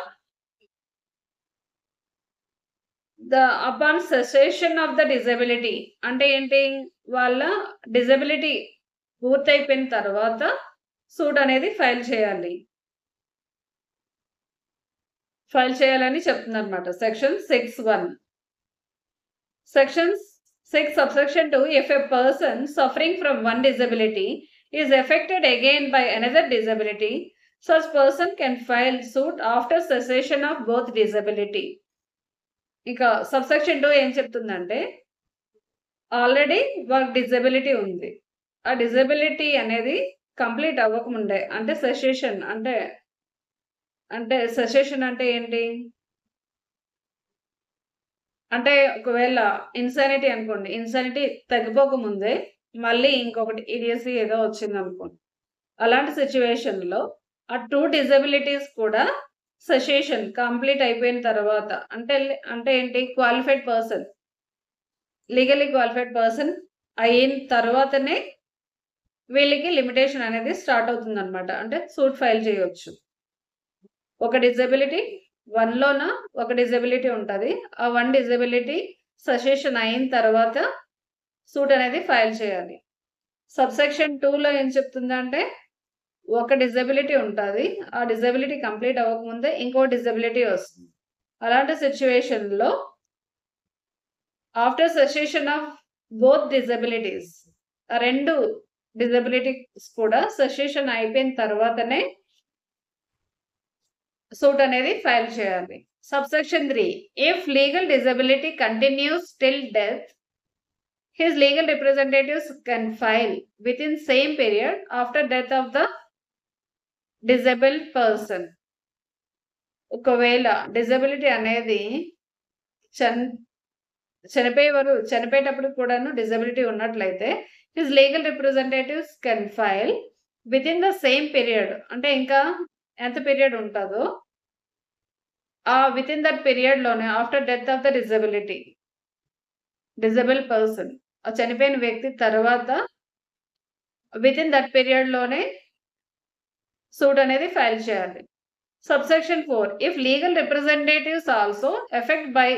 upon cessation of the disability అంటే ఏంటి, వాళ్ళ డిజబిలిటీ పూర్తయిపోయిన తర్వాత సూట్ అనేది ఫైల్ చేయాలని చెప్తుంది అనమాట. Section 6(1). Section 6 subsection 2. If a person suffering from one disability is affected again by another disability, such person can file suit after cessation of both disability. ఇక సబ్సెక్షన్ 2 ఏం చెప్తుందంటే, ఆల్రెడీ వర్క్ డిజబిలిటీ ఉంది, ఆ డిజబిలిటీ అనేది కంప్లీట్ అవ్వకముందే అంటే సెసేషన్ అంటే ఏంటి అంటే ఒకవేళ ఇన్సానిటీ అనుకోండి, ఇన్సానిటీ తగ్గిపోకముందే మళ్ళీ ఇంకొకటి ఇడియసీ ఏదో వచ్చింది అనుకోండి, అలాంటి సిచ్యువేషన్లో ఆ 2 డిజబిలిటీస్ కూడా సెసేషన్ కంప్లీట్ అయిపోయిన తర్వాత అంటే ఏంటి, qualified person, legally qualified person అయిన తర్వాతనే వీళ్ళకి లిమిటేషన్ అనేది స్టార్ట్ అవుతుంది అనమాట. అంటే సూట్ ఫైల్ చేయొచ్చు. ఒక డిజబిలిటీ 1లోన ఒక డిజబిలిటీ ఉంటుంది, ఆ 1 డిజబిలిటీ సెసేషన్ అయిన తర్వాత సూట్ అనేది ఫైల్ చేయాలి. సబ్సెక్షన్ 2లో ఏం చెప్తుందంటే, ఒక డిజబిలిటీ ఉంటుంది, ఆ డిజబిలిటీ కంప్లీట్ అవ్వకముందే ఇంకో డిజబిలిటీ వస్తుంది. అలాంటి సిచ్యువేషన్లో after cessation of both disabilities, ఆ 2 డిజబిలిటీస్ కూడా సెసేషన్ అయిపోయిన తర్వాతనే సూట్ అనేది ఫైల్ చేయాలి. Subsection 3. If legal disability continues till death, his legal representatives can file with in same period after death of the disabled person. ఒకవేళ డిజబిలిటీ అనేది చనిపోయేటప్పుడు కూడాను డిజబిలిటీ ఉన్నట్లయితే his legal representatives can file with in the same period, అంటే ఇంకా ఎంత పీరియడ్ ఉంటుందో ఆ విత్ ఇన్ దట్ పీరియడ్ లోనే after death of the disable person, ఆ చనిపోయిన వ్యక్తి తర్వాత విత్ ఇన్ దట్ పీరియడ్ లోనే సూట్ అనేది ఫైల్ చేయాలి. Subsection 4. If legal representatives also effect by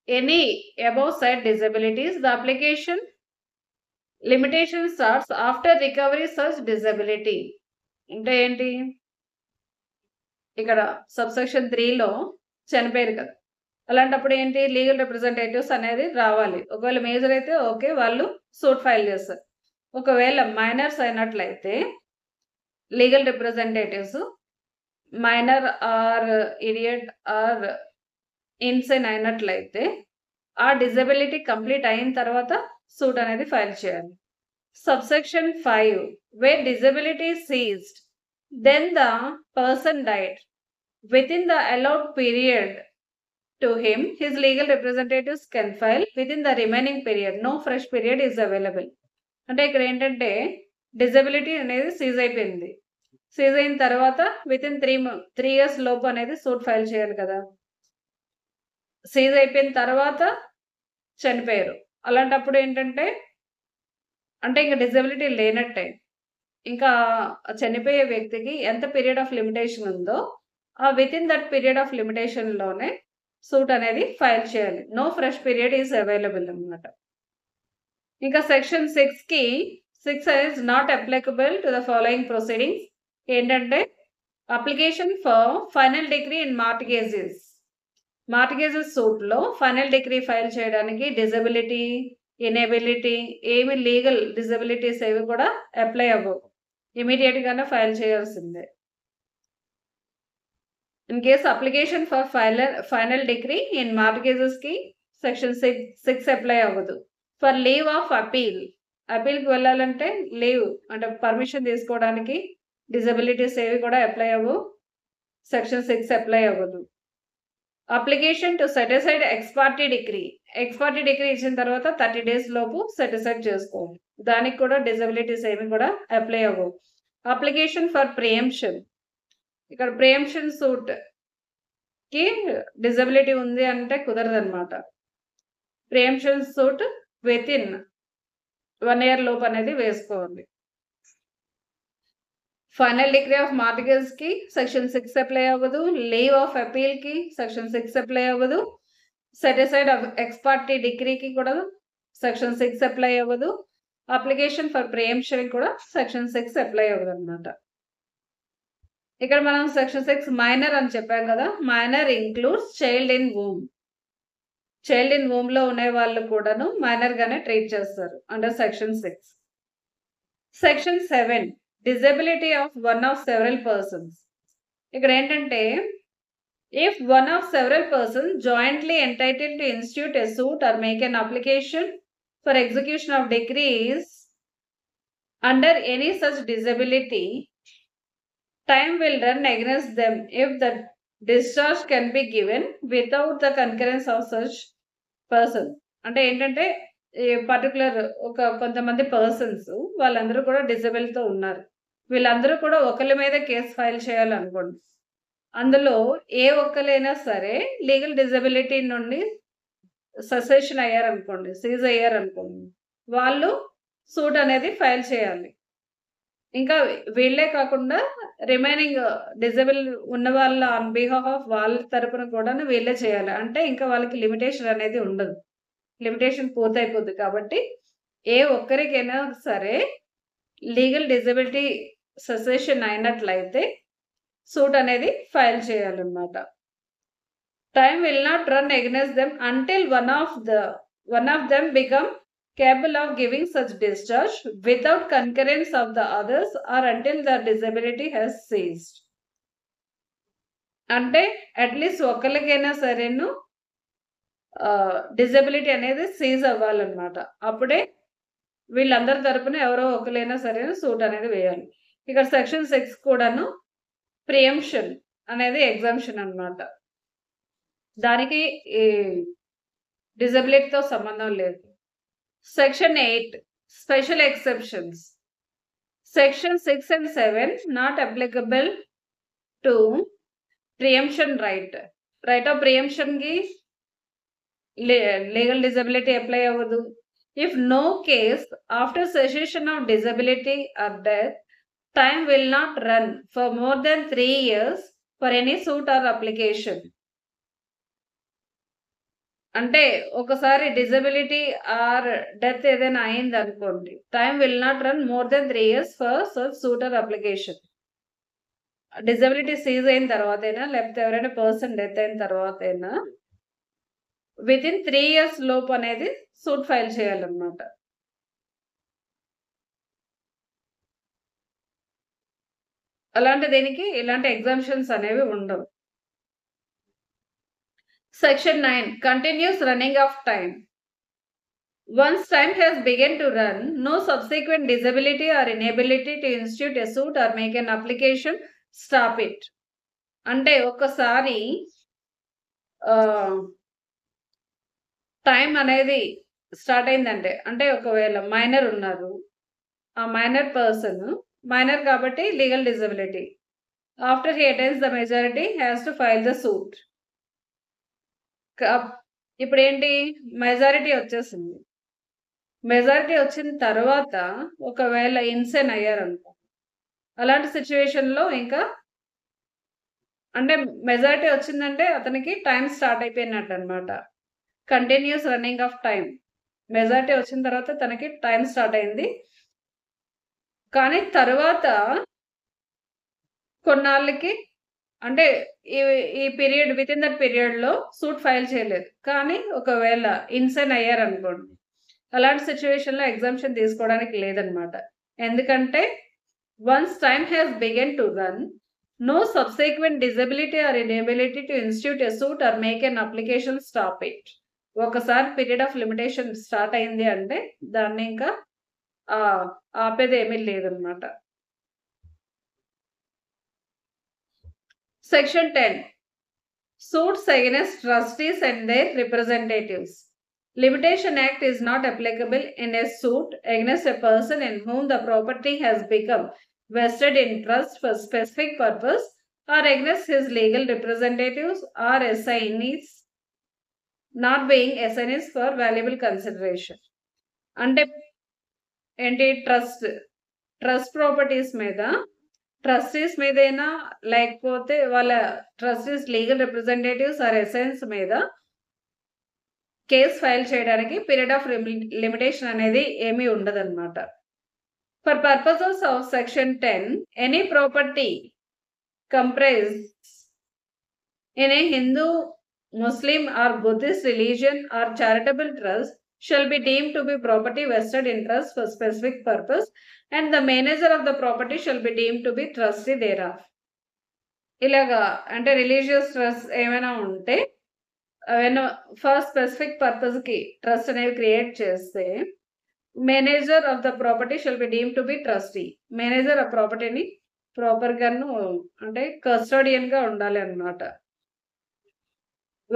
any above side disabilities, the application limitation starts after recovery such disability. అంటే ఏంటి, ఇక్కడ సబ్సెక్షన్ 3లో చనిపోయారు కదా, అలాంటప్పుడు ఏంటి, లీగల్ రిప్రజెంటేటివ్స్ అనేది రావాలి. ఒకవేళ మేజర్ అయితే ఓకే, వాళ్ళు సూట్ ఫైల్ చేస్తారు. ఒకవేళ మైనర్స్ అయినట్లయితే legal representatives minor or idiot or insane అయినట్లయితే ఆ డిజబిలిటీ కంప్లీట్ అయిన తర్వాత సూట్ అనేది ఫైల్ చేయాలి. Subsection 5. Where disability ceased, then the person died within the allowed period to him, his legal representatives can file within the remaining period. No fresh period is available. అంటే ఇక్కడ ఏంటంటే డిజబిలిటీ అనేది సీజ్ అయిపోయింది, సీజ్ అయిన తర్వాత విత్ ఇన్ 3 years లోపు అనేది సూట్ ఫైల్ చేయాలి కదా. సీజ్ అయిపోయిన తర్వాత చనిపోయారు, అలాంటప్పుడు ఏంటంటే అంటే ఇంకా డిజబిలిటీ లేనట్టే, ఇంకా చనిపోయే వ్యక్తికి ఎంత పీరియడ్ ఆఫ్ లిమిటేషన్ ఉందో ఆ within that period of లిమిటేషన్లోనే సూట్ అనేది ఫైల్ చేయాలి. No fresh period is available అన్నమాట. ఇంకా section 6 is not applicable to the following proceedings. ఏంటంటే application for final degree in mortgages సూట్లో ఫైనల్ డిగ్రీ ఫైల్ చేయడానికి డిజబిలిటీ, ఇనేబిలిటీ, ఏమి లీగల్ డిజబిలిటీస్ ఏవి కూడా అప్లై అవ్వవు, ఇమీడియట్ గానే ఫైల్ చేయాల్సిందే. In case application for final degree in mortgages కి సెక్షన్ 6 అప్లై అవ్వదు. ఫర్ లీవ్ ఆఫ్ అపీల్కి వెళ్ళాలంటే లీవ్ అంటే పర్మిషన్ తీసుకోవడానికి డిజబిలిటీస్ ఏవి కూడా అప్లై అవ్వవు, సెక్షన్ 6 అప్లై అవ్వదు. Application to set aside X party degree. X party degree ఇచ్చిన తర్వాత 30 డేస్ లోపు సెట్ అసైడ్ చేసుకోవాలి. దానికి కూడా డిజబిలిటీస్ ఏమి కూడా అప్లై అవ్వవు. Application for preemption. ఇక్కడ ప్రియంప్షన్ సూట్ కి డిజబిలిటీ ఉంది అంటే కుదరదనమాట. Preemption suit within 1 year లోపు అనేది వేసుకోవాలి. ఫైనల్ డిగ్రీ ఆఫ్ మార్టిగేజ్ కి సెక్షన్ 6 అప్లై అవ్వదు. లీవ్ ఆఫ్ అపీల్ కి సెక్షన్ 6 అప్లై అవ్వదు. Set aside of ex parte డిగ్రీకి కూడా సెక్షన్ 6 అప్లై అవ్వదు. అప్లికేషన్ ఫర్ ప్రియంప్షన్ కూడా సెక్షన్ 6 అప్లై అవ్వదు అనమాట. ఇక్కడ మనం సెక్షన్ 6 మైనర్ అని చెప్పాం కదా. Minor includes child in womb. Child in womb లో ఉండే వాళ్ళు కూడాను మైనర్ గానే ట్రీట్ చేస్తారు under section 6. Section 7 disability of one of several persons. ఇక్కడ ఏంటంటే if one of several persons jointly entitled to institute a suit or make an application for execution of decrees under any such disability, time will run against them if the discharge can be given without the concurrence of such person. అంటే ఏంటంటే పర్టికులర్ కొంతమంది పర్సన్స్ వాళ్ళందరూ కూడా డిజబుల్ తో ఉన్నారు. వీళ్ళందరూ కూడా ఒకళ్ళ మీద కేసు ఫైల్ చేయాలనుకోండి. అందులో ఏ ఒక్కరైనా సరే లీగల్ డిజబిలిటీ నుండి ససెషన్ అయ్యారనుకోండి, సీజ్ అయ్యారనుకోండి, వాళ్ళు సూట్ అనేది ఫైల్ చేయాలి. ఇంకా వీళ్ళే కాకుండా రిమైనింగ్ డిజబుల్ ఉన్న వాళ్ళ ఆన్ బిహాఫ్ ఆఫ్ వాళ్ళ తరపున కూడా వీళ్ళే చేయాలి. అంటే ఇంకా వాళ్ళకి లిమిటేషన్ అనేది ఉండదు. లిమిటేషన్ పూర్తయిపోద్ది. కాబట్టి ఏ ఒక్కరికైనా సరే లీగల్ డిజబిలిటీ ససెషన్ అయినట్లయితే సూట్ అనేది ఫైల్ చేయాలన్నమాట. Time will not run against them until one of them become capable of giving such discharge without concurrence of the others or until the disability has ceased. అంటే అట్లీస్ట్ ఒకరికైనా సరేను డిజబిలిటీ అనేది సీజ్ అవ్వాలన్నమాట. అప్పుడే వీళ్ళందరి తరపున ఎవరో ఒకరైనా సరే సూట్ అనేది వేయాలి. ఇక్కడ సెక్షన్ 6 కూడాను ప్రియంప్షన్ అనేది ఎగ్జామ్షన్ అన్నమాట. దానికి డిజబిలిటీతో సంబంధం లేదు. Section 8 Special Exceptions. Section 6 and 7 not applicable to preemption right. Right of preemption ki legal disability apply avadu. If no case after cessation of disability or death, time will not run for more than 3 years for any suit or application. అంటే ఒకసారి డిజబిలిటీ ఆర్ డెత్ ఏదైనా అయింది అనుకోండి, time will not run more than 3 years for such shooter application. Disability seize అయిన తర్వాతైనా లేకపోతే ఎవరైనా పర్సన్ డెత్ అయిన తర్వాతైనా విత్ ఇన్ 3 years లోపు అనేది సూట్ ఫైల్ చేయాలన్నమాట. అలాంటి దీనికి ఇలాంటి ఎగ్జామ్షన్స్ అనేవి ఉండవు. Section 9 Continuous running of time. Once time has begun to run, no subsequent disability or inability to institute a suit or make an application stop it. అంటే ఒక్కసారి టైం అనేది స్టార్ట్ అయిందంటే, అంటే ఒకవేళ మైనర్ ఉన్నారు, ఆ మైనర్ పర్సన్ మైనర్ కాబట్టి legal disability, after he attains the majority has to file the suit. ఇప్పుడు ఏంటి, మెజారిటీ వచ్చేసింది. మెజారిటీ వచ్చిన తర్వాత ఒకవేళ ఇన్సేన్ అయ్యారనుకో, అలాంటి సిచ్యువేషన్లో ఇంకా అంటే మెజారిటీ వచ్చిందంటే అతనికి టైం స్టార్ట్ అయిపోయినట్టు అనమాట. Continuous running of time. Majority వచ్చిన తర్వాత తనకి టైం స్టార్ట్ అయింది. కానీ తర్వాత కొన్నాళ్ళకి అంటే ఈ పీరియడ్ విత్ ఇన్ దట్ పీరియడ్లో సూట్ ఫైల్ చేయలేదు, కానీ ఒకవేళ ఇన్సైన్ అయ్యారనుకోండి, అలాంటి సిచ్యువేషన్లో ఎగ్జామ్షన్ తీసుకోవడానికి లేదనమాట. ఎందుకంటే once time has begun to run, no subsequent disability or inability to institute a suit or make an application stop it. ఒకసారి పీరియడ్ ఆఫ్ లిమిటేషన్ స్టార్ట్ అయింది అంటే దాన్ని ఇంకా ఆపేది ఏమీ లేదనమాట. Section 10 suits against trustees and their representatives. Limitation Act is not applicable in a suit against a person in whom the property has become vested in trust for specific purpose or against his legal representatives or assignees not being assignees for valuable consideration. అంటే ఏంటి ట్రస్ట్ ప్రాపర్టీస్ మీద ట్రస్టీస్ మీదైనా లేకపోతే వాళ్ళ trustees legal representatives or assigns మీద కేసు ఫైల్ చేయడానికి పీరియడ్ ఆఫ్ లిమిటేషన్ అనేది ఏమీ ఉండదన్నమాట. For purposes of section 10, any property comprised in a Hindu, Muslim or Buddhist religion or charitable trust shall be deemed to be property vested in trust for specific purpose and the manager of the property shall be deemed to be trustee thereof. ఇలాగా అంటే రిలీజియస్ ట్రస్ట్ ఏమైనా ఉంటే ఫర్ స్పెసిఫిక్ పర్పస్కి ట్రస్ట్ అనేది క్రియేట్ చేస్తే manager of the property shall be deem to be trustee. Manager ఆ ప్రాపర్టీని ప్రాపర్గాను అంటే కస్టోడియన్గా ఉండాలి అన్నమాట.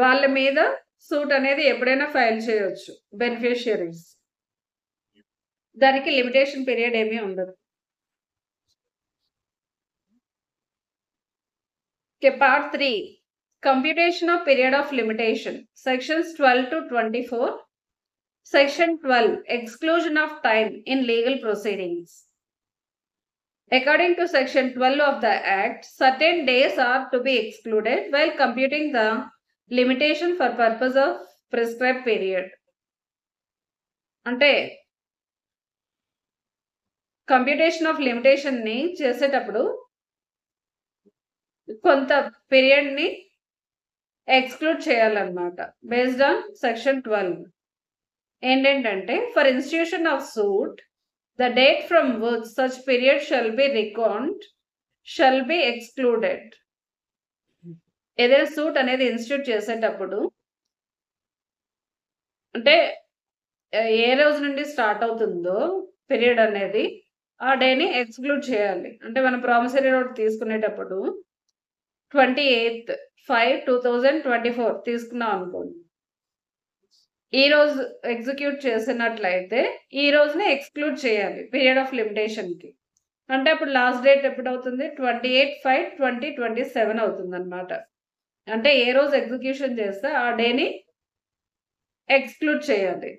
వాళ్ళ మీద సూట్ అనేది ఎప్పుడైనా ఫైల్ చేయొచ్చు బెనిఫిషియరీస్. దానికి లిమిటేషన్ పీరియడ్ ఏమీ ఉండదు. Part 3, computation of period of limitation. Sections 12 to 24. Section 12, exclusion of time in legal proceedings. According to Section 12 of the Act, certain days are to be excluded while computing the limitation for purpose of prescribed period. అంటే కంప్యూటేషన్ ఆఫ్ లిమిటేషన్ని చేసేటప్పుడు కొంత పీరియడ్ని ఎక్స్క్లూడ్ చేయాలన్నమాట బేస్డ్ ఆన్ సెక్షన్ 12. ఏంటంటే for institution of suit the date from which such period shall be reckoned shall be excluded. ఏదైనా సూట్ అనేది ఇన్స్టిట్యూట్ చేసేటప్పుడు అంటే ఏ రోజు నుండి స్టార్ట్ అవుతుందో పీరియడ్ అనేది ఆ డేని ఎక్స్క్లూడ్ చేయాలి. అంటే మనం ప్రామిసరీ నోట్ తీసుకునేటప్పుడు 28/5/2024 తీసుకున్నాం అనుకోండి, ఈ రోజు ఎగ్జిక్యూట్ చేసినట్లయితే ఈ రోజునే ఎక్స్క్లూడ్ చేయాలి పీరియడ్ ఆఫ్ లిమిటేషన్కి. అంటే అప్పుడు లాస్ట్ డేట్ ఎప్పుడు అవుతుంది? 28/5/2027 అవుతుంది అనమాట. అంటే ఏ రోజు ఎగ్జిక్యూషన్ చేస్తే ఆ డేని ఎక్స్క్లూడ్ చేయాలి.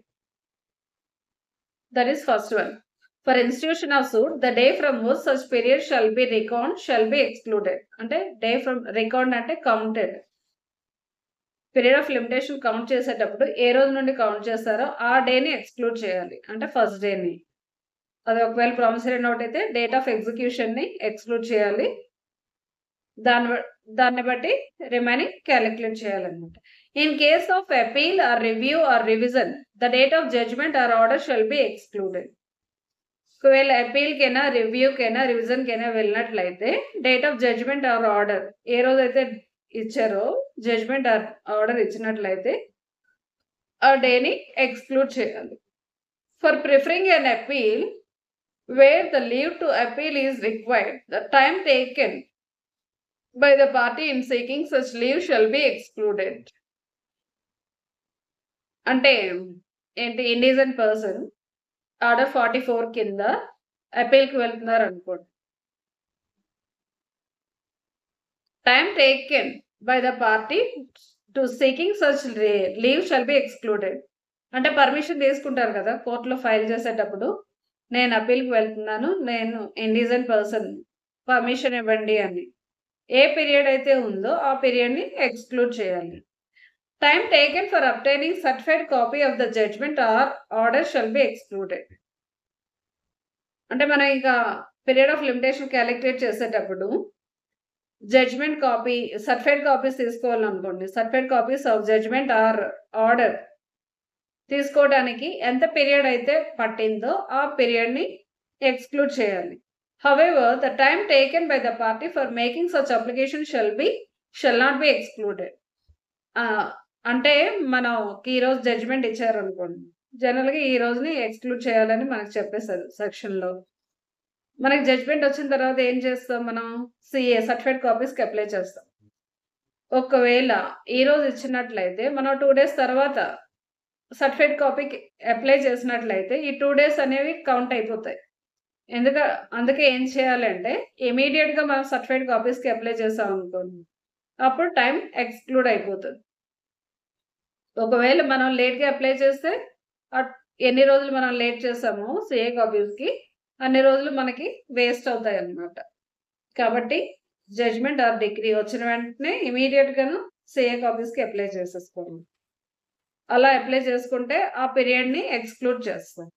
That is first one. For institution of suit the day from which such period shall B record shall be excluded. అంటే డే ఫ్రమ్ రికార్డ్ అంటే counted. Period of limitation count చేసేటప్పుడు ఏ రోజు నుండి కౌంట్ చేస్తారో ఆ డేని ఎక్స్క్లూడ్ చేయాలి. అంటే ఫస్ట్ డేని. అది ఒకవేళ ప్రామిసరీ నోట్ అయితే డేట్ ఆఫ్ ఎగ్జిక్యూషన్ని ఎక్స్క్లూడ్ చేయాలి. దాన్ని బట్టి రిమైనింగ్ క్యాలిక్యులేట్ చేయాలన్నమాట. In case of appeal or review or revision the date of judgment or order shall be excluded. ఒకవేళ అపీల్కైనా రివ్యూకైనా రివిజన్కైనా వెళ్ళినట్లయితే date of judgment or order ఏ రోజైతే ఇచ్చారో జడ్జ్మెంట్ ఆర్డర్ ఇచ్చినట్లయితే ఆ డేని ఎక్స్క్లూడ్ చేయాలి. For preferring an appeal where the leave to appeal is required the time taken by the party in seeking such leave shall be excluded. అంటే ఏంటి, ఇండిజెంట్ పర్సన్ ఆర్డర్ 44 కింద అపీల్కి వెళ్తున్నారు అనుకోండి, time taken by the party to seeking such leave shall be excluded. అంటే పర్మిషన్ తీసుకుంటారు కదా కోర్టులో ఫైల్ చేసేటప్పుడు, నేను అపీల్కి వెళ్తున్నాను, నేను ఇండిజెంట్ పర్సన్, పర్మిషన్ ఇవ్వండి అని. ఏ పీరియడ్ అయితే ఉందో ఆ పీరియడ్ని ఎక్స్క్లూడ్ చేయాలి. Time taken for obtaining certified copy of the judgment or order shall be excluded. అంటే మనం ఇంకా పీరియడ్ ఆఫ్ లిమిటేషన్ క్యాలిక్యులేట్ చేసేటప్పుడు జడ్జ్మెంట్ కాపీ, సర్టిఫైడ్ కాపీస్ తీసుకోవాలనుకోండి, certified copies of judgment or order తీసుకోవడానికి ఎంత పీరియడ్ అయితే పట్టిందో ఆ పీరియడ్ని ఎక్స్క్లూడ్ చేయాలి. However the time taken by the party for making such application shall not be excluded. అంటే మనకి ఈరోజు జడ్జ్మెంట్ ఇచ్చారనుకోండి, జనరల్గా ఈ రోజుని ఎక్స్క్లూడ్ చేయాలని మనకు చెప్పేస్తారు సెక్షన్లో. మనకి జడ్జ్మెంట్ వచ్చిన తర్వాత ఏం చేస్తాం, మనం సిఏ సర్టిఫైడ్ కాపీస్కి అప్లై చేస్తాం. ఒకవేళ ఈరోజు ఇచ్చినట్లయితే మనం 2 డేస్ తర్వాత సర్టిఫైడ్ కాపీకి అప్లై చేసినట్లయితే ఈ 2 డేస్ అనేవి కౌంట్ అయిపోతాయి. అందుకే ఏం చేయాలంటే ఇమీడియట్‌గా మనం సర్టిఫైడ్ కాపీస్‌కి అప్లై చేసామనుకోండి, అప్పుడు టైం ఎక్స్‌క్లూడ్ అయిపోతది. ఒకవేళ మనం లేట్‌గా అప్లై చేస్తే ఎన్ని రోజులు మనం లేట్ చేసామో సీఏ కాపీస్‌కి అన్ని రోజులు మనకి వేస్ట్ అవుతాయన్నమాట. కాబట్టి జడ్జ్‌మెంట్ ఆర్ డిగ్రీ వచ్చిన వెంటనే ఇమీడియట్‌గాను సీఏ కాపీస్‌కి అప్లై చేసేసుకోండి. అలా అప్లై చేసుకుంటే ఆ పీరియడ్‌ని ఎక్స్‌క్లూడ్ చేస్తాం.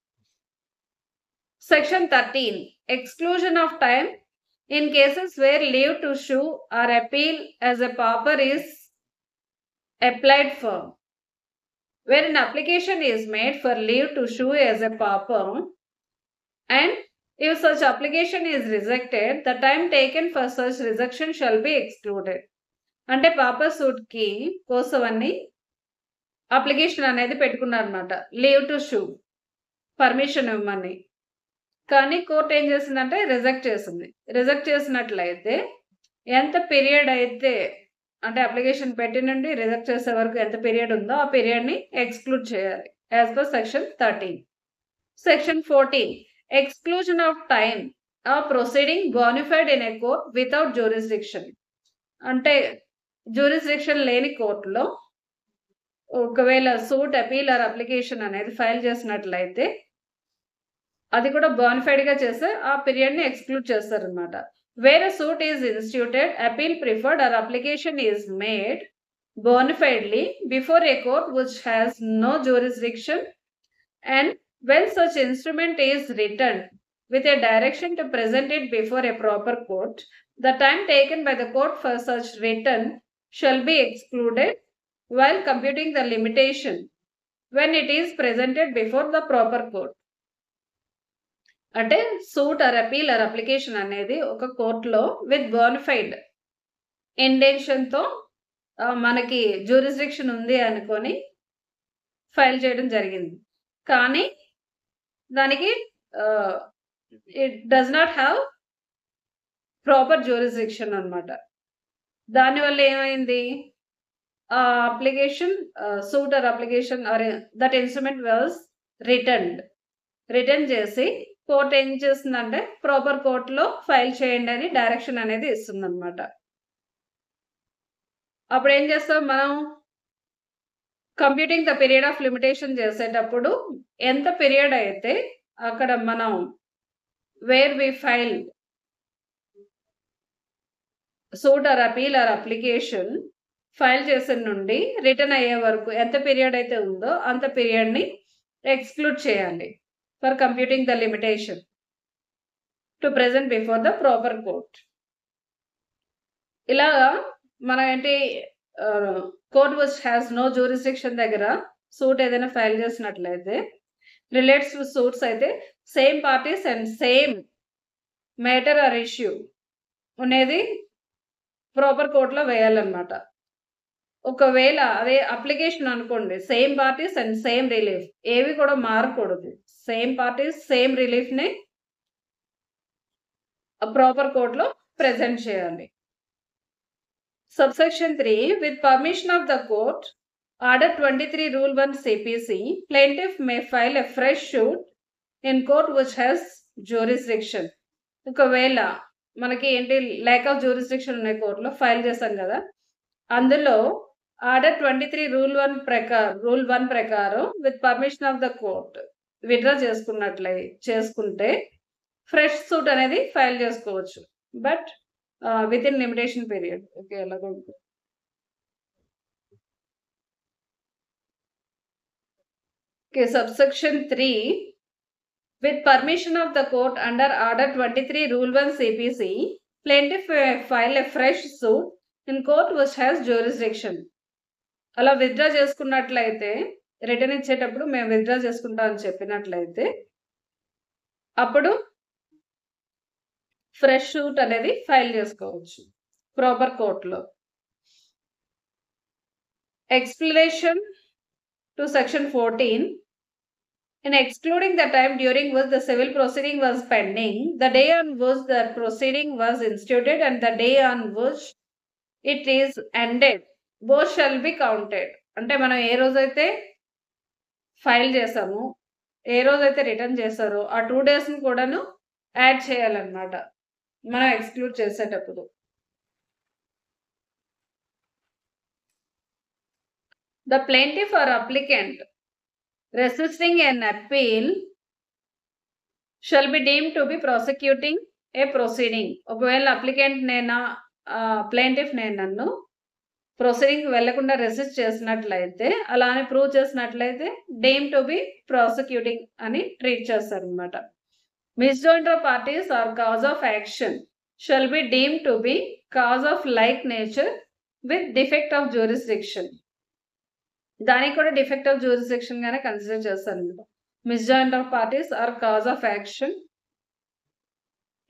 Section 13. Exclusion of time in cases where leave to sue or appeal as a pauper is applied for. Where an application is made for leave to sue as a pauper and if such application is rejected, the time taken for such rejection shall be excluded. అంటే పాపర్ సూట్‌కి కోసమని అప్లికేషన్ అనేది పెట్టుకున్నారన్నమాట. లీవ్ టు సూ పర్మిషన్ ఇవ్వమని. కానీ కోర్ట్ ఏం చేసిందంటే రిజెక్ట్ చేసింది. రిజెక్ట్ చేసినట్లయితే ఎంత పీరియడ్ అయితే అంటే అప్లికేషన్ పెట్టి నుండి రిజెక్ట్ చేసే వరకు ఎంత పీరియడ్ ఉందో ఆ పీరియడ్‌ని ఎక్స్‌క్లూడ్ చేయాలి. As per section 13. Section 14. Exclusion of time or proceeding bona fide in a court without jurisdiction. అంటే జ్యూరిస్డిక్షన్ లేని కోర్టులో ఒకవేళ సూట్, అపీల్ ఆర్ అప్లికేషన్ అనేది ఫైల్ చేసినట్లయితే అది కూడా బోనఫైడ్‌గా చేస్తే ఆ పీరియడ్‌ని ఎక్స్‌క్లూడ్ చేస్తారన్నమాట. Where a suit is instituted, appeal preferred or application is made bona fidely before a court which has no jurisdiction and when such instrument is written with a direction to present it before a proper court, the time taken by the court for such written shall be excluded while computing the limitation when it is presented before the proper court. అంటే suit or appeal or application అనేది ఒక కోర్టులో విత్ బోనఫైడ్ ఇంటెన్షన్‌తో మనకి జ్యూరిస్డిక్షన్ ఉంది అనుకొని ఫైల్ చేయడం జరిగింది. కానీ దానికి it does not have proper jurisdiction అన్నమాట. దానివల్ల ఏమైంది? Application suit or application or that instrument was return చేసి కోర్ట్ ఏం చేస్తుందంటే ప్రాపర్ కోర్టులో ఫైల్ చేయండి అని డైరెక్షన్ అనేది ఇస్తుందన్నమాట. అప్పుడు ఏం చేస్తాం మనం computing the period of limitation చేసేటప్పుడు ఎంత పీరియడ్ అయితే అక్కడ మనం where we file suit or appeal or application file చేసిన నుండి రిటర్న్ అయ్యే వరకు ఎంత పీరియడ్ అయితే ఉందో అంత పీరియడ్‌ని ఎక్స్‌క్లూడ్ చేయాలి for computing the limitation to present before the proper court. ఇలాగా మనం ఏంటి court which has no jurisdiction దగ్గర సూట్ ఏదైనా ఫైల్ చేసినట్లయితే రిలేట్స్ టు సూట్స్ అయితే same parties and same matter or issue అనేది ప్రాపర్ కోర్టులో వేయాలన్నమాట. ఒకవేళ అదే అప్లికేషన్ అనుకోండి, same parties and same relief ఏవి కూడా మారకూడదు. సేమ్ పార్టీస్ సేమ్ రిలీఫ్‌ని ప్రాపర్ కోర్టులో ప్రెజెంట్ చేయాలి. Subsection 3. With permission of the court, Order 23 Rule 1 CPC, plaintiff may file a fresh suit in court which has jurisdiction. ఒకవేళ మనకి ఏంటి ల్యాక్ ఆఫ్ జ్యూరిస్డిక్షన్ ఉన్న కోర్టులో ఫైల్ చేశాం కదా, అందులో ఆర్డర్ 23 రూల్ 1 ప్రకారం with permission of the court withdraw చేసుకుంటే ఫ్రెష్ సూట్ అనేది ఫైల్ చేసుకోవచ్చు. But with in limitation period. Okay, అలాగే ఉంటుంది. Okay, subsection 3. With permission of the court under Order 23 Rule 1 CPC, plaintiff may file a fresh suit in court which has jurisdiction. అలా విత్డ్రా చేసుకున్నట్లయితే రిటర్న్ ఇచ్చేటప్పుడు మేము విత్డ్రా చేసుకుంటాం అని చెప్పినట్లయితే అప్పుడు ఫ్రెష్ సూట్ అనేది ఫైల్ చేసుకోవచ్చు ప్రాపర్ కోర్టులో. Explanation to section 14. In excluding the time during which the civil proceeding was pending, the day on which the proceeding was instituted and the day on which it is ended both shall be counted. అంటే మనం ఏ రోజైతే ఫైల్ చేసామో, ఏ రోజైతే రిటర్న్ చేశారో ఆ 2 డేస్‌ని కూడాను యాడ్ చేయాలన్నమాట మనం ఎక్స్‌క్లూడ్ చేసేటప్పుడు. The plaintiff or applicant resisting an appeal shall be deemed to be prosecuting a proceeding. ఒకవేళ అప్లికెంట్ నేనా ప్లేంటిఫ్ నేను నన్ను ప్రొసీడింగ్ వెళ్లకుండా రెసిస్ట్ చేసినట్లయితే, అలా అని ప్రూవ్ చేసినట్లయితే డీమ్ టు బి ప్రాసిక్యూటింగ్ అని ట్రీట్ చేస్తారనమాట. Misjoinder of parties or cause of action shall be deem to be cause of like nature with defect of jurisdiction. దానికి కూడా డిఫెక్ట్ ఆఫ్ జ్యూరిస్డిక్షన్ గానే కన్సిడర్ చేస్తారనమాట. Misjoinder of parties or cause of action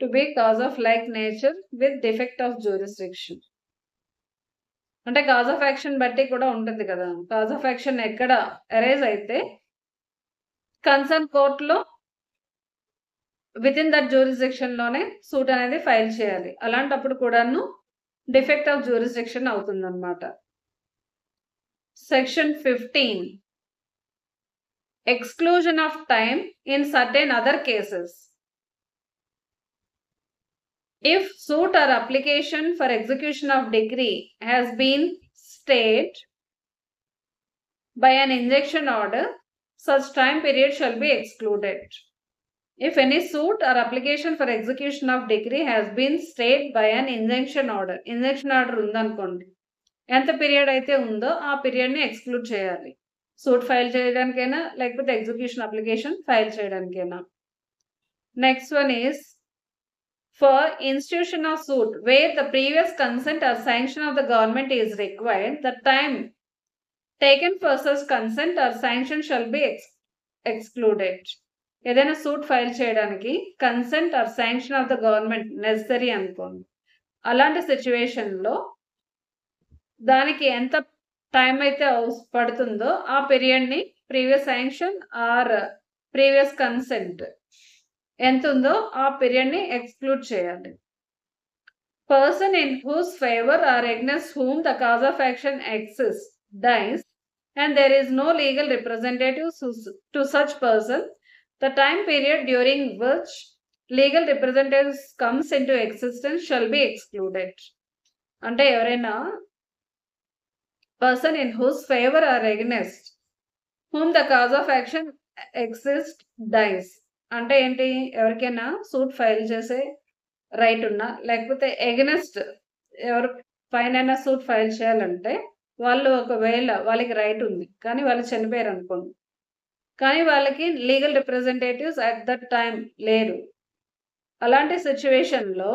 to be cause of like nature with defect of jurisdiction. అంటే కాజ్ ఆఫ్ యాక్షన్ బట్టి కూడా ఉంటుంది కదా. కాజ్ ఆఫ్ యాక్షన్ ఎక్కడ అరైజ్ అయితే కన్సర్న్ కోర్టులో విత్ ఇన్ దట్ జ్యూరిస్డిక్షన్ లోనే సూట్ అనేది ఫైల్ చేయాలి. అలాంటప్పుడు కూడాను డిఫెక్ట్ ఆఫ్ జ్యూరిస్డిక్షన్ అవుతుందన్నమాట. Section 15. Exclusion of time in certain other cases. If suit or application for execution of decree has been stayed by an injunction order, such time period shall be excluded. If any suit or application for execution of decree has been stayed by an injunction order ఉందనుకోండి, ఎంత పీరియడ్ అయితే ఉందో ఆ పీరియడ్ని ఎక్స్క్లూడ్ చేయాలి. సూట్ ఫైల్ చేయడానికైనా లేకపోతే ఎగ్జిక్యూషన్ అప్లికేషన్ ఫైల్ చేయడానికైనా. Next one is for institution of suit where the previous consent or sanction of the government is required, the time taken for such consent or sanction shall be excluded. ఏదైనా సూట్ ఫైల్ చేయడానికి consent or sanction of the government necessary అనుకోండి. అలాంటి సిచ్యువేషన్లో దానికి ఎంత టైం అయితే పడుతుందో ఆ పీరియడ్ని previous sanction or previous consent ఎంత ఉందో ఆ పీరియడ్ని ఎక్స్క్లూడ్ చేయాలి. Person in whose favour or against whom the cause of action exists dies and there is no legal representative to such person, the time period during which legal representatives comes into existence shall be excluded. అంటే ఎవరైనా person in whose favor or against whom the cause of action exists dies. అంటే ఏంటి, ఎవరికైనా సూట్ ఫైల్ చేసే రైట్ ఉన్నా లేకపోతే ఎగనెస్ట్ ఎవరు పైన సూట్ ఫైల్ చేయాలంటే వాళ్ళు ఒకవేళ వాళ్ళకి రైట్ ఉంది కానీ వాళ్ళు చనిపోయారు అనుకోండి, కానీ వాళ్ళకి legal representatives at that time లేరు. అలాంటి సిచ్యువేషన్లో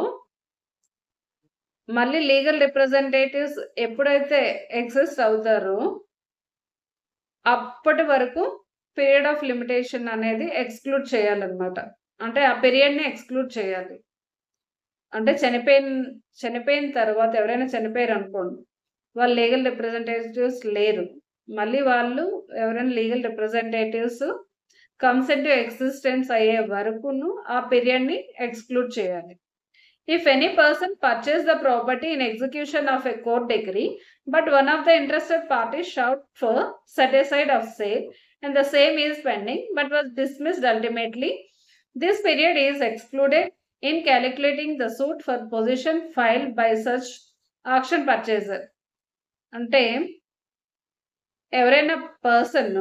మళ్ళీ లీగల్ రిప్రజెంటేటివ్స్ ఎప్పుడైతే ఎగ్జిస్ట్ అవుతారో అప్పటి వరకు పీరియడ్ ఆఫ్ లిమిటేషన్ అనేది ఎక్స్క్లూడ్ చేయాలన్నమాట. అంటే ఆ పీరియడ్ని ఎక్స్క్లూడ్ చేయాలి. అంటే చనిపోయిన తర్వాత ఎవరైనా చనిపోయారు అనుకోండి, వాళ్ళు లీగల్ రిప్రజెంటేటివ్స్ లేరు, మళ్ళీ వాళ్ళు ఎవరైనా legal representatives comes into existence అయ్యే వరకును ఆ పీరియడ్ని ఎక్స్క్లూడ్ చేయాలి. If any person purchase the property in execution of a court decree, but one of the interested parties shout for set aside of sale and the same is pending but was dismissed ultimately, this period is excluded in calculating the suit for possession filed by such auction purchaser. అంటే ఎవరైనా పర్సన్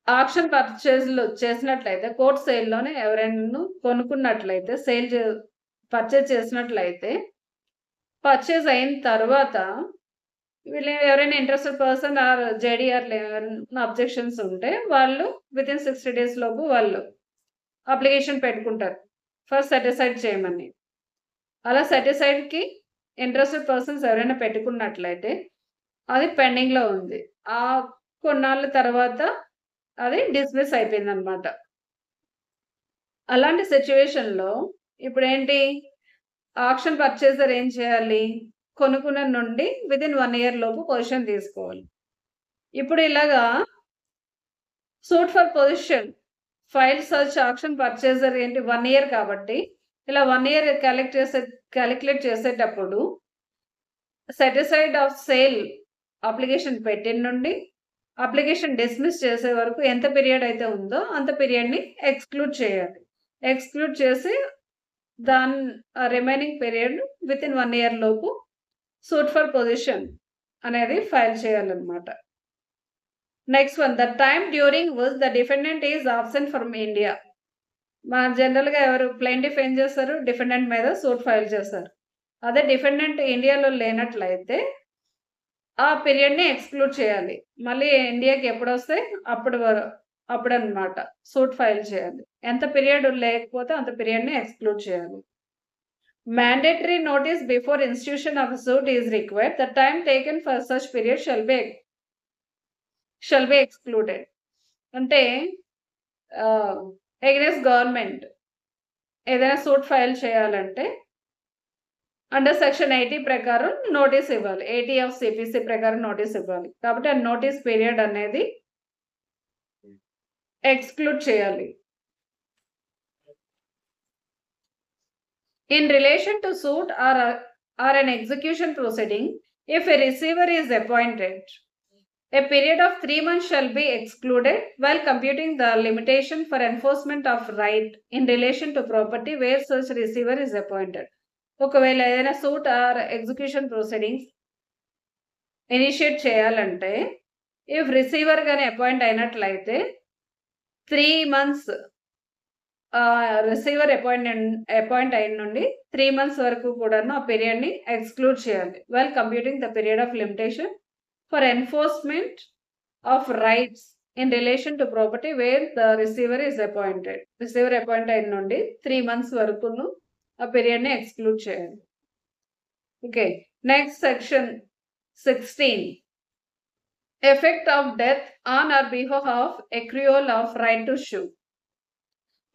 ఆక్షన్ పర్చేజ్లో చేసినట్లయితే, కోర్ట్ సేల్లోనే ఎవరైనా కొనుక్కున్నట్లయితే, పర్చేజ్ చేసినట్లయితే, పర్చేజ్ అయిన తర్వాత వీళ్ళు ఎవరైనా ఇంట్రెస్టెడ్ పర్సన్ ఆర్ జేడీఆర్ ఏమైనా అబ్జెక్షన్స్ ఉంటే వాళ్ళు విత్ ఇన్ 60 days లోపు వాళ్ళు అప్లికేషన్ పెట్టుకుంటారు ఫర్ సెటిసైడ్ చేయమని. అలా సెటిసైడ్కి ఇంట్రెస్టెడ్ పర్సన్స్ ఎవరైనా పెట్టుకున్నట్లయితే అది పెండింగ్లో ఉంది, ఆ కొన్నాళ్ళ తర్వాత అది డిస్మిస్ అయిపోయింది అనమాట. అలాంటి సిచ్యువేషన్లో ఇప్పుడు ఏంటి, ఆక్షన్ పర్చేసర్ ఏం చేయాలి, కొనుక్కున్న నుండి విత్ ఇన్ 1 year లోపు పొజిషన్ తీసుకోవాలి. ఇప్పుడు ఇలాగా సూట్ ఫర్ పొజిషన్ ఫైల్ సర్చ్ ఆక్షన్ పర్చేసర్ ఏంటి 1 year కాబట్టి ఇలా 1 year క్యాలిక్యులేట్ చేసేటప్పుడు సెటిసైడ్ ఆఫ్ సేల్ అప్లికేషన్ పెట్టిన నుండి అప్లికేషన్ డిస్మిస్ చేసే వరకు ఎంత పీరియడ్ అయితే ఉందో అంత పీరియడ్ని ఎక్స్క్లూడ్ చేయాలి. ఎక్స్క్లూడ్ చేసి దాని remaining period with in 1 year లోపు సూట్ ఫర్ పొజిషన్ అనేది ఫైల్ చేయాలన్నమాట. Next one, the time during which the defendant is absent from India. మన జనరల్గా ఎవరు ప్లెయింటిఫ్ ఏం చేస్తారు, డిఫెండెంట్ మీద సూట్ ఫైల్ చేస్తారు. అదే డిఫెండెంట్ ఇండియాలో లేనట్లయితే ఆ పీరియడ్ని ఎక్స్క్లూడ్ చేయాలి. మళ్ళీ ఇండియాకి ఎప్పుడు వస్తే అప్పుడు అనమాట సూట్ ఫైల్ చేయాలి. ఎంత పీరియడ్ లేకపోతే అంత పీరియడ్ని ఎక్స్క్లూడ్ చేయాలి. Mandatory notice before institution of suit is required. The time taken for such period shall be excluded. అంటే అగైన్స్ గవర్నమెంట్ ఏదైనా సూట్ ఫైల్ చేయాలంటే అండర్ సెక్షన్ 80 ప్రకారం నోటీస్ ఇవ్వాలి. 80 ఆఫ్ సిపిసి ప్రకారం నోటీస్ ఇవ్వాలి. కాబట్టి ఆ నోటీస్ పీరియడ్ అనేది ఎక్స్క్లూడ్ చేయాలి. In relation to suit or an execution proceeding, if a receiver is appointed, a period of 3 months shall be excluded while computing the limitation for enforcement of right in relation to property where such receiver is appointed. ఒకవేళ ఏదైనా suit or execution proceedings initiate చేయాలంటే ఇఫ్ రిసీవర్ కానీ అపాయింట్ అయినట్లయితే 3 months రిసీవర్ అపాయింట్ అయిన నుండి 3 months వరకు కూడా ఆ పీరియడ్ని ఎక్స్క్లూడ్ చేయాలి. While computing the period of limitation for enforcement of rights in relation to property where the receiver is appointed. Receiver appoint అయిన నుండి 3 months వరకును ఆ పీరియడ్ని ఎక్స్క్లూడ్ చేయాలి. Okay, next section 16, effect of death on or behalf of accrual of right to sue.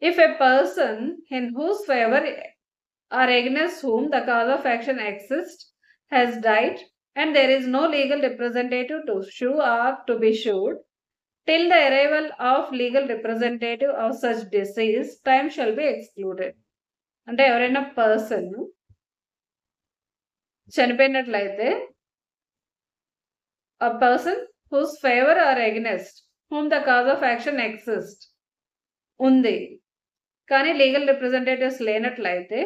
If a person in whose favor or against whom the cause of action exists has died and there is no legal representative to sue or to be sued, till the arrival of legal representative of such decease, time shall be excluded. అంటే ఎవరైనా person చనిపోయినట్లయితే a person whose favor or against whom the cause of action exists ఉంది, కానీ లీగల్ రిప్రజెంటేటివ్స్ లేనట్లయితే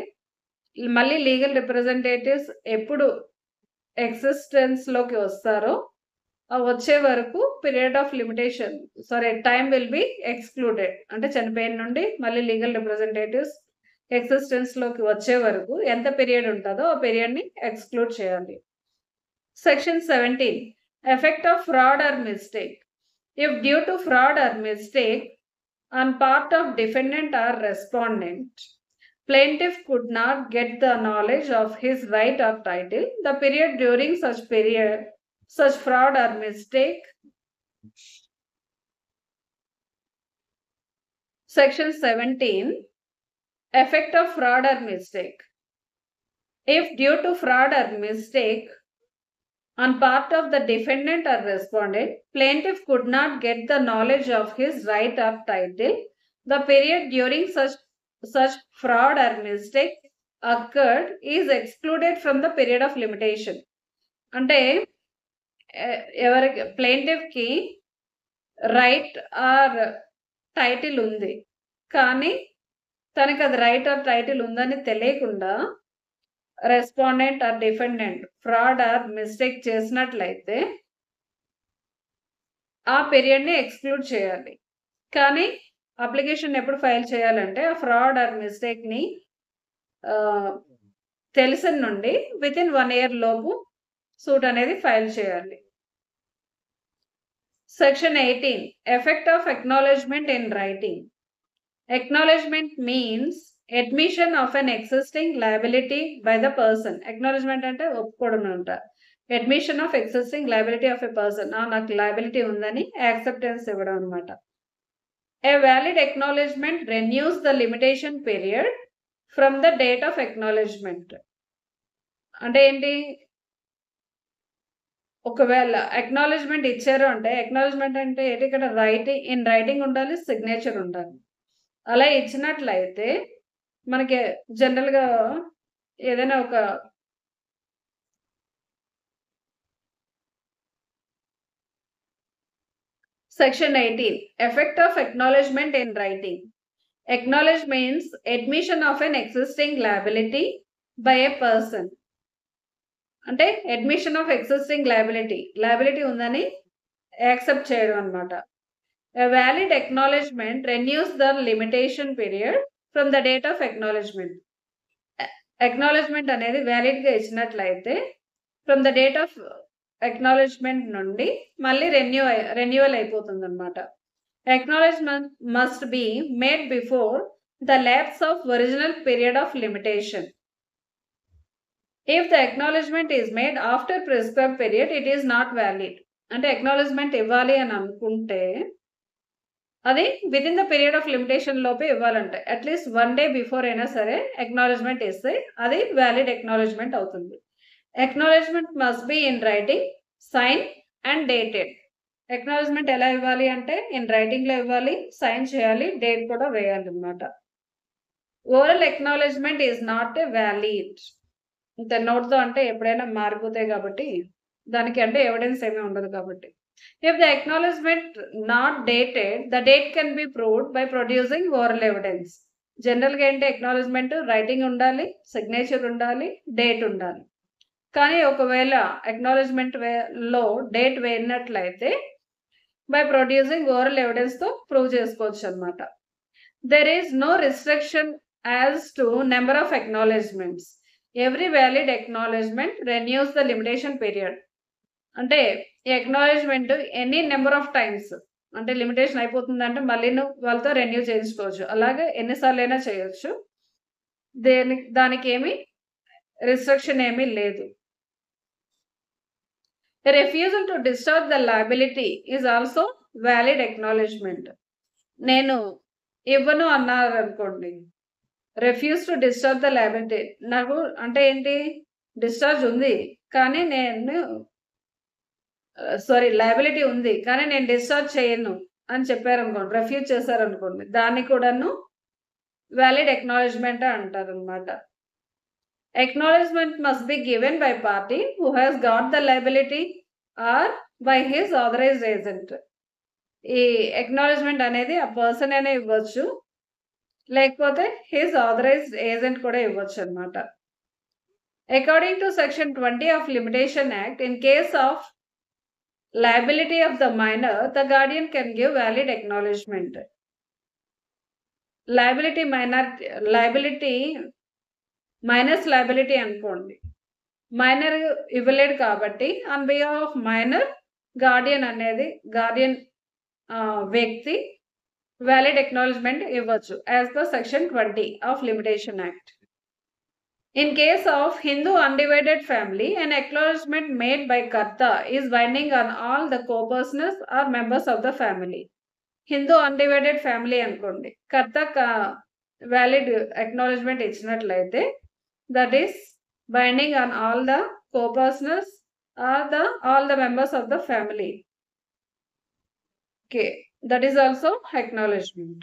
మళ్ళీ లీగల్ రిప్రజెంటేటివ్స్ ఎప్పుడు ఎగ్జిస్టెన్స్లోకి వస్తారో వచ్చే వరకు period of limitation time will be excluded. అంటే చనిపోయిన నుండి మళ్ళీ లీగల్ రిప్రజెంటేటివ్స్ ఎగ్జిస్టెన్స్లోకి వచ్చే వరకు ఎంత పీరియడ్ ఉంటుందో ఆ పీరియడ్ని ఎక్స్క్లూడ్ చేయాలి. Section 17, effect of fraud or mistake. If due to fraud or mistake on part of defendant or respondent, plaintiff could not get the knowledge of his right or title, the period during such fraud or mistake. Section 17, effect of fraud or mistake. If due to fraud or mistake on part of the defendant or respondent, plaintiff could not get the knowledge of his right or title, the period during such fraud or mistake occurred is excluded from the period of limitation. అంటే ఎవరికి ప్లెయింటిఫ్కి రైట్ ఆర్ టైటిల్ ఉంది, కానీ తనకి అది రైట్ ఆర్ టైటిల్ ఉందని తెలియకుండా respondent or defendant fraud or mistake చేసినట్లయితే ఆ పీరియడ్ని ఎక్స్క్లూడ్ చేయాలి. కానీ అప్లికేషన్ ఎప్పుడు ఫైల్ చేయాలంటే ఆ ఫ్రాడ్ ఆర్ మిస్టేక్ని తెలిసిన నుండి విత్ ఇన్ 1 year లోపు సూట్ అనేది ఫైల్ చేయాలి. Section 18, effect of acknowledgement in writing. Acknowledgement means admission of an existing liability by the person. Acknowledgement అంటే ఒప్పుకోవడం అంట. Admission of existing liability of a person. నాకు liability ఉందని acceptance ఇవ్వడం అనమాట. A valid acknowledgement renews the limitation period from the date of acknowledgement. అంటే ఏంటి, ఒకవేళ అక్నాలెడ్జ్మెంట్ ఇచ్చారు అంటే అక్నాలెడ్జ్మెంట్ అంటే ఏంటి, ఇక్కడ రైటింగ్ ఉండాలి, సిగ్నేచర్ ఉండాలి. అలా ఇచ్చినట్లయితే మనకి జనరల్గా ఏదైనా ఒక Section 18. Effect of acknowledgement in writing. Acknowledge means admission of an existing liability by a person. అంటే అడ్మిషన్ ఆఫ్ ఎగ్జిస్టింగ్ లయబిలిటీ ఉందని యాక్సెప్ట్ చేయడం అనమాట. A valid acknowledgement renews the limitation period from the date of acknowledgement. Acknowledgement అనేది valid గా ఇచ్చినట్లయితే from the date of acknowledgement నుండి మళ్ళీ రెన్యువల్ అయిపోతుంది అనమాట. Acknowledgement must be made before the lapse of original period of limitation. If the acknowledgement is made after prescribed period, it is not valid. అంటే acknowledgement ఇవ్వాలి అని అనుకుంటే అది with in the period of limitation లోపే ఇవ్వాలంటే అట్లీస్ట్ 1 day బిఫోర్ అయినా సరే అక్నాలెడ్జ్మెంట్ ఇస్తే అది వ్యాలిడ్ అక్నాలెడ్జ్మెంట్ అవుతుంది. Acknowledgement must be in writing, sign and dated. Acknowledgement ఎలా ఇవ్వాలి అంటే ఇన్ రైటింగ్ లో ఇవ్వాలి, సైన్ చేయాలి, డేట్ కూడా వేయాలి అనమాట. Oral acknowledgement is not a valid. ఇంత నోట్తో అంటే ఎప్పుడైనా మారిపోతాయి కాబట్టి దానికి అంటే ఎవిడెన్స్ ఏమీ ఉండదు కాబట్టి. If the acknowledgement not dated, the date can be proved by producing oral evidence. జనరల్గా ఏంటి అక్నాలెడ్జ్మెంట్ రైటింగ్ ఉండాలి, సిగ్నేచర్ ఉండాలి, డేట్ ఉండాలి. కానీ ఒకవేళ అక్నాలెడ్జ్మెంట్ లో డేట్ వేయనట్లయితే బై ప్రొడ్యూసింగ్ ఓరల్ ఎవిడెన్స్తో ప్రూవ్ చేసుకోవచ్చు అనమాట. There is no restriction as to number of acknowledgements. Every valid acknowledgement renews the limitation period. అంటే ఈ acknowledgement any number of times, అంటే లిమిటేషన్ అయిపోతుందంటే మళ్ళీ వాళ్ళతో రెన్యూ చేయించుకోవచ్చు. అలాగే ఎన్నిసార్లు అయినా చేయొచ్చు. దానికి ఏమి రిస్ట్రిక్షన్ ఏమీ లేదు. Refusal to discharge the liability is also valid acknowledgement. నేను ఇవ్వను అన్నారు అనుకోండి, refuse to discharge the liability. నాకు అంటే ఏంటి, డిశ్చార్జ్ ఉంది కానీ లయబిలిటీ ఉంది కానీ నేను డిశ్చార్జ్ చేయను అని చెప్పారనుకోండి, రిఫ్యూజ్ చేశారనుకోండి, దాన్ని కూడాను వ్యాలిడ్ అక్నాలెడ్జ్మెంట్ అంటారు అనమాట. Acknowledgement must be given by party who has got the liability or by his authorised agent. ఈ అక్నాలెడ్జ్మెంట్ అనేది ఆ పర్సన్ అయినా ఇవ్వచ్చు, లేకపోతే హిస్ ఆథరైజ్డ్ ఏజెంట్ కూడా ఇవ్వచ్చు అనమాట. According to section 20 of limitation act, in case of liability of the minor, the guardian can give valid acknowledgement. Liability minus liability అనుకోండి, మైనర్ ఇవ్వలేడు కాబట్టి on behalf of minor guardian వ్యక్తి వ్యాలిడ్ అక్నాలెడ్జ్మెంట్ ఇవ్వచ్చు as per section 20 of limitation act. In case of Hindu undivided family, an acknowledgement made by Karta is binding on all the co-persons or members of the family. Hindu undivided family అనుకోండి, కర్త వ్యాలిడ్ అక్నాలెడ్జ్మెంట్ ఇచ్చినట్లయితే that is binding on all the co-persons or all the members of the family. Okay, that is also acknowledgement.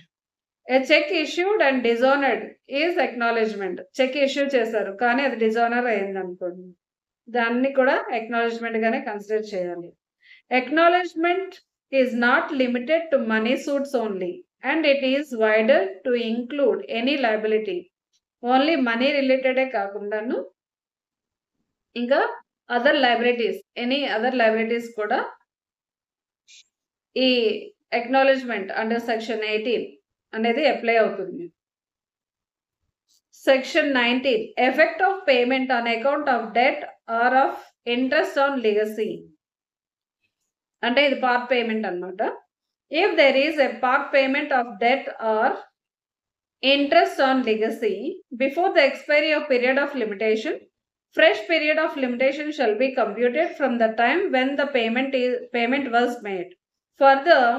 A check issued and dishonored is acknowledgement. Cheque issue చేశారు కానీ అది డిజానర్ అయింది అనుకోండి, దాన్ని కూడా అక్నాలెడ్జ్మెంట్ గానే కన్సిడర్ చేయాలి. Acknowledgement is not limited to money suits only and it is wider to include any liability. Only money రిలేటెడే కాకుండాను ఇంకా ఎనీ అదర్ లయబిలిటీస్ కూడా ఈ అక్నాలెడ్జ్మెంట్ అండర్ సెక్షన్ 18 అనేది అప్లై అవుతుంది. Section 19 effect of payment on account of debt or of interest on legacy. అంటే ఇది పార్ట్ పేమెంట్ అనమాట. If there is a part payment of debt or interest on legacy before the expiry of period of limitation, fresh period of limitation shall be computed from the time when the payment was made. Further,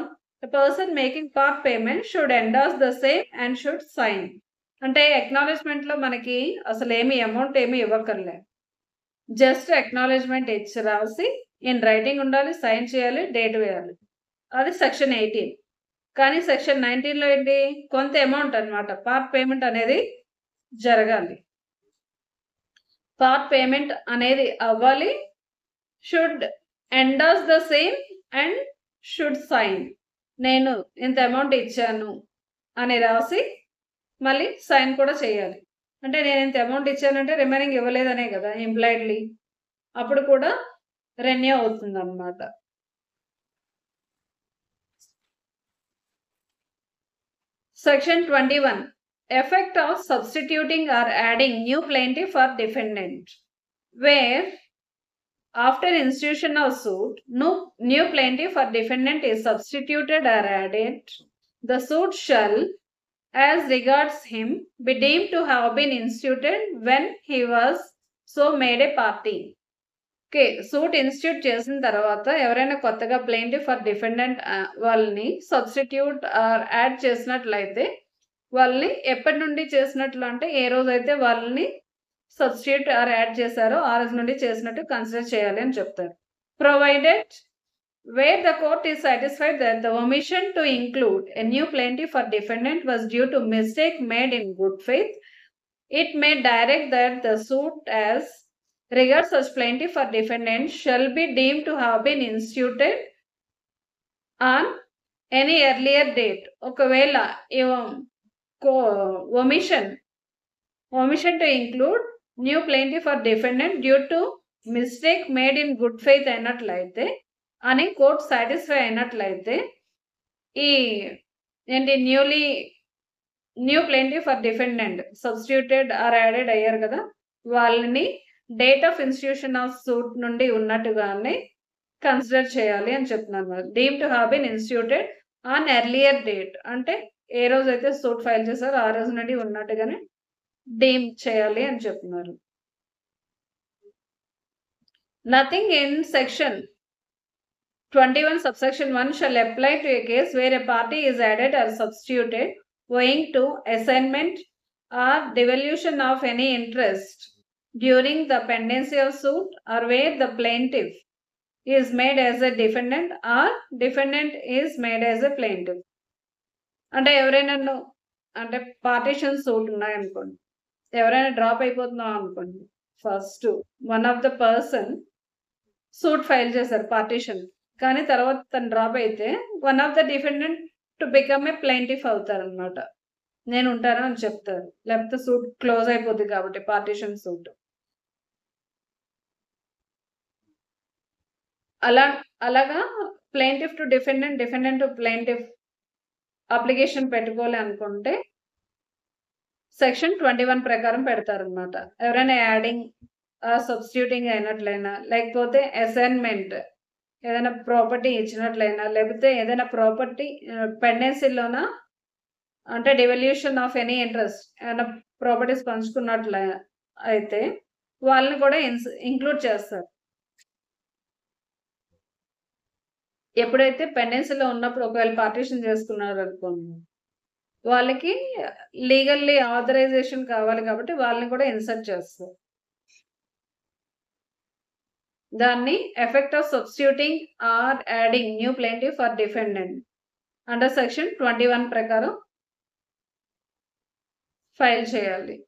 the person making part payment should endorse the same and should sign. అంటే అక్నాలెడ్జ్మెంట్ లో మనకి అసలు ఏమి అమౌంట్ ఏమి ఇవ్వకర్లే, జస్ట్ అక్నాలెడ్జ్మెంట్ ఇచ్చి రాసి ఇన్ రైటింగ్ ఉండాలి, సైన్ చేయాలి, డేట్ వేయాలి. అది సెక్షన్ 18. కానీ సెక్షన్ 19 లో ఏంటి, కొంత అమౌంట్ అనమాట పార్ట్ పేమెంట్ అనేది జరగాలి. పార్ట్ పేమెంట్ అనేది అవ్వాలి, should endorse the same and should sign. నేను ఇంత అమౌంట్ ఇచ్చాను అని రాసి మళ్ళీ సైన్ కూడా చేయాలి. అంటే నేను ఇంత అమౌంట్ ఇచ్చానంటే రిమైనింగ్ ఇవ్వలేదనే కదా ఇంప్లాయిడ్లీ. అప్పుడు కూడా రెన్యూ అవుతుందన్నమాట. Section 21. Effect of substituting or adding new plaintiff or defendant. Where after institution of suit, no new plaintiff or defendant is substituted or added, the suit shall, as regards him, be deemed to have been instituted when he was so made a party. Okay, suit institute చేసిన తర్వాత ఎవరైనా కొత్తగా ప్లెయింటిఫ్ ఆర్ డిఫెండెంట్ వాళ్ళని సబ్స్టిట్యూట్ ఆర్ యాడ్ చేసినట్లయితే వాళ్ళని ఎప్పటి నుండి చేసినట్లు అంటే ఏ రోజైతే వాళ్ళని సబ్స్టిట్యూట్ ఆర్ యాడ్ చేశారో ఆ రోజు నుండి చేసినట్టు కన్సిడర్ చేయాలి అని చెప్తారు. Provided where the court is satisfied that the omission to include a new plaintiff or defendant was due to mistake made in good faith, it may direct that the suit as regards such plaintiff or defendant shall be deemed to have been instituted on any earlier date. ఒకవేళ omission to include new plaintiff or defendant due to mistake made in good faith అయినట్లయితే అని కోర్ట్ సాటిస్ఫై అయినట్లయితే ఈ ఏంటి new plaintiff or defendant substituted or added అయ్యారు కదా, వాళ్ళని date of institution of suit నుండి ఉన్నట్టుగానే కన్సిడర్ చేయాలి అని చెప్తున్నారు. Deem to have been instituted on earlier date అంటే ఏ రోజైతే సూట్ ఫైల్ చేశారో ఆ రోజు నుండి ఉన్నట్టుగానే డీమ్ చేయాలి అని చెప్తున్నారు. Nothing in section 21 subsection 1 shall apply to a case where a party is added or substituted owing to assignment or devolution of any interest during the pendency of suit, or where the plaintiff is made as a defendant or defendant is made as a plaintiff. అంటే ఎవరైనా అంటే పార్టీషన్ సూట్ ఉన్నాయనుకోండి, ఎవరైనా డ్రాప్ అయిపోతున్నాం అనుకోండి, first one of the person suit file చేశారు పార్టీషన్, కానీ తర్వాత తను డ్రాప్ అయితే one of the defendant to become a plaintiff అవుతారు అనమాట. నేను ఉంటాను అని చెప్తారు, లేకపోతే సూట్ క్లోజ్ అయిపోద్ది కాబట్టి పార్టీషన్ సూట్. అలాగా plaintiff to defendant, defendant to plaintiff application పెట్టుకోవాలి అనుకుంటే సెక్షన్ 21 ప్రకారం పెడతారు అనమాట. ఎవరైనా యాడింగ్ సబ్స్టిట్యూటింగ్ అయినట్లయినా, లేకపోతే అసైన్మెంట్ ఏదైనా ప్రాపర్టీ ఇచ్చినట్లయినా, లేకపోతే ఏదైనా ప్రాపర్టీ పెండెన్సీలోన అంటే డివల్యూషన్ ఆఫ్ ఎనీ ఇంట్రెస్ట్ ఏదైనా ప్రాపర్టీస్ పంచుకున్నట్ల అయితే వాళ్ళని కూడా ఇంక్లూడ్ చేస్తారు. ఎప్పుడైతే పెండెన్సీలో ఉన్నప్పుడు ఒకవేళ పార్టీషన్ చేసుకున్నారు అనుకోండి, వాళ్ళకి లీగల్లీ ఆథరైజేషన్ కావాలి కాబట్టి వాళ్ళని కూడా ఇన్సర్ట్ చేస్తారు. దాన్ని effect of substituting or adding new plaintiff or defendant under section 21 ప్రకారం ఫైల్ చేయాలి.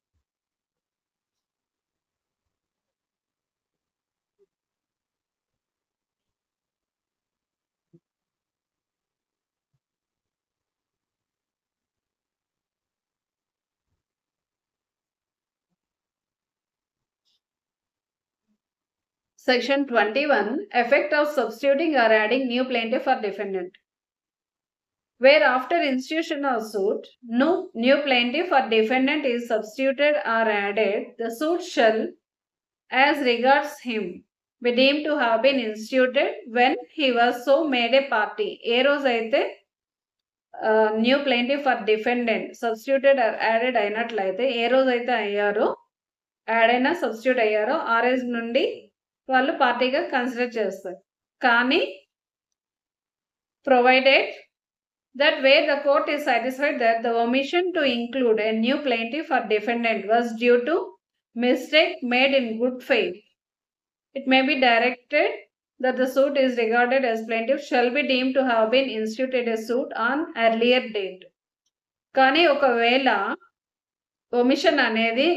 Section 21. Effect of substituting or adding new plaintiff or defendant. Where after institution of suit, no new plaintiff or defendant is substituted or added, the suit shall, as regards him, be deemed to have been instituted when he was so made a party. ఏ రోజైతే new plaintiff or defendant substituted or added అయినట్లయితే, ఏ రోజైతే అయ్యారో యాడ్ అయినా సబ్స్టిట్యూట్ అయ్యారో ఆ రోజు నుండి వాళ్ళు పార్టీగా కన్సిడర్ చేస్తారు. కానీ provided that where the court is satisfied that the omission to include a new plaintiff or defendant was due to mistake made in good faith, it may be directed that the suit is regarded as plaintiff shall be deemed to have been instituted a suit on earlier date. కానీ ఒకవేళ omission అనేది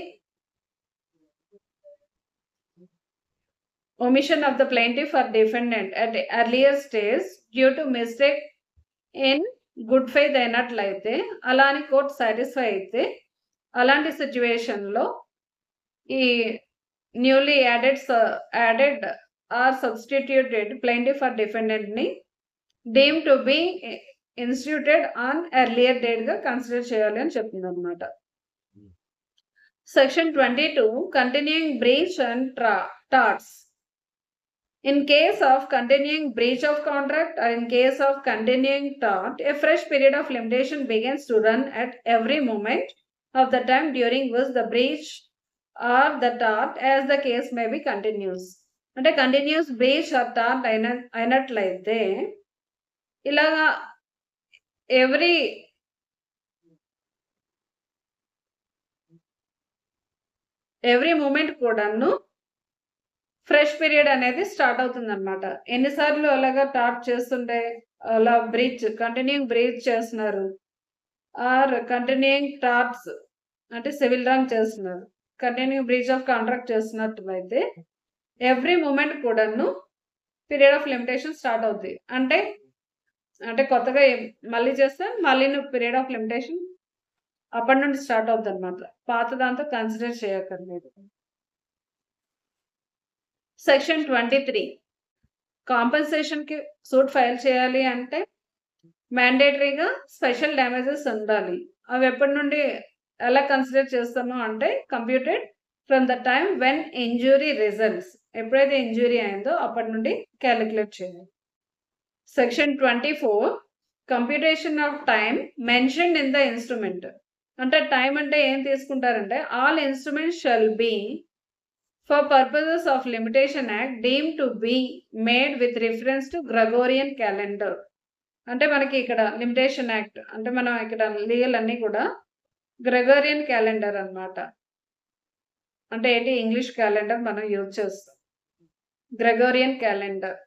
omission of the plaintiff or defendant at earlier stage due to mistake in good faith అయినట్లయితే, అలా అని కోర్ట్ సాటిస్ఫై అయితే, అలాంటి సిట్యుయేషన్‌లో ఈ newly added or substituted plaintiff or డిఫెండెంట్‌ని deemed to be instituted on earlier డేట్‌గా కన్సిడర్ చేయాలి అని చెప్తుందన్నమాట. Section 22 continuing breach and torts. In case of continuing breach of contract or in case of continuing tort, a fresh period of limitation begins to run at every moment of the time during which the breach or the tort as the case may be continues. అంటే కంటిన్యూస్ బ్రీచ్ ఆర్ టార్ట్ అయినట్లయితే ఇలాగా ఎవ్రీ మూమెంట్ కూడాను ఫ్రెష్ పీరియడ్ అనేది స్టార్ట్ అవుతుందన్నమాట. ఎన్నిసార్లు అలాగా టార్ట్ చేస్తుంటే అలా కంటిన్యూయింగ్ బ్రీచ్ చేస్తున్నారు ఆర్ కంటిన్యూయింగ్ టార్ట్స్ అంటే సివిల్ రాంగ్ చేస్తున్నారు, కంటిన్యూయింగ్ బ్రీచ్ ఆఫ్ కాంట్రాక్ట్ చేస్తున్నట్లయితే ఎవ్రీ మూమెంట్ కూడాను పీరియడ్ ఆఫ్ లిమిటేషన్ స్టార్ట్ అవుతుంది. అంటే కొత్తగా మళ్ళీ చేస్తే మళ్ళీ పీరియడ్ ఆఫ్ లిమిటేషన్ అప్పటి నుండి స్టార్ట్ అవుతుంది అనమాట. పాత దాంతో కన్సిడర్ చేయక్కర్లేదు. సెక్షన్ 23 కాంపెన్సేషన్‌కి సూట్ ఫైల్ చేయాలి అంటే మ్యాండేటరీగా స్పెషల్ డ్యామేజెస్ ఉండాలి. అవి ఎప్పటి నుండి ఎలా కన్సిడర్ చేస్తాము అంటే computed from the time when injury results. ఎప్పుడైతే ఇంజురీ అయిందో అప్పటి నుండి క్యాలిక్యులేట్ చేయాలి. Section 24 computation of time mentioned in the instrument. అంటే టైం అంటే ఏం తీసుకుంటారంటే all instruments shall be for purposes of Limitation Act deemed to be made with reference to Gregorian calendar. అంటే మనకి ఇక్కడ లిమిటేషన్ యాక్ట్ అంటే మనం ఇక్కడ లీగల్ అన్నీ కూడా గ్రెగోరియన్ క్యాలెండర్ అన్నమాట. అంటే ఏంటి, ఇంగ్లీష్ క్యాలెండర్ మనం యూజ్ చేస్తాం. గ్రెగోరియన్ క్యాలెండర్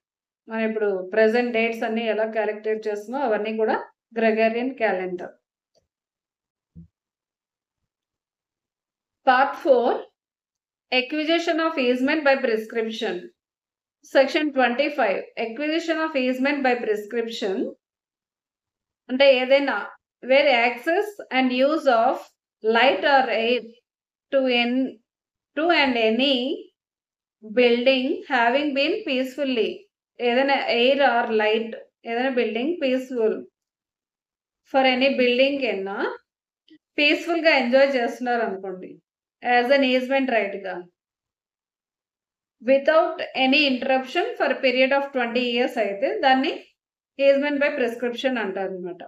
మనం ఇప్పుడు ప్రెసెంట్ డేట్స్ అన్ని ఎలా క్యాలిక్యులేట్ చేస్తున్నామో అవన్నీ కూడా Gregorian calendar. Part 4 Acquisition of easement by prescription. Section 25 Acquisition of easement by prescription అంటే ఏదైనా where access and use of light or air to and any building having been peacefully, ఏదైనా ఎయిర్ ఆర్ లైట్ ఏదైనా building peaceful for any building కన్నా పీస్ఫుల్గా ఎంజాయ్ చేస్తున్నారు అనుకోండి యాజ్ అన్ ఈజ్మెంట్ రైట్గా without any interruption for period of 20 years అయితే దాన్ని ఈజ్మెంట్ బై ప్రిస్క్రిప్షన్ అంటారు అనమాట.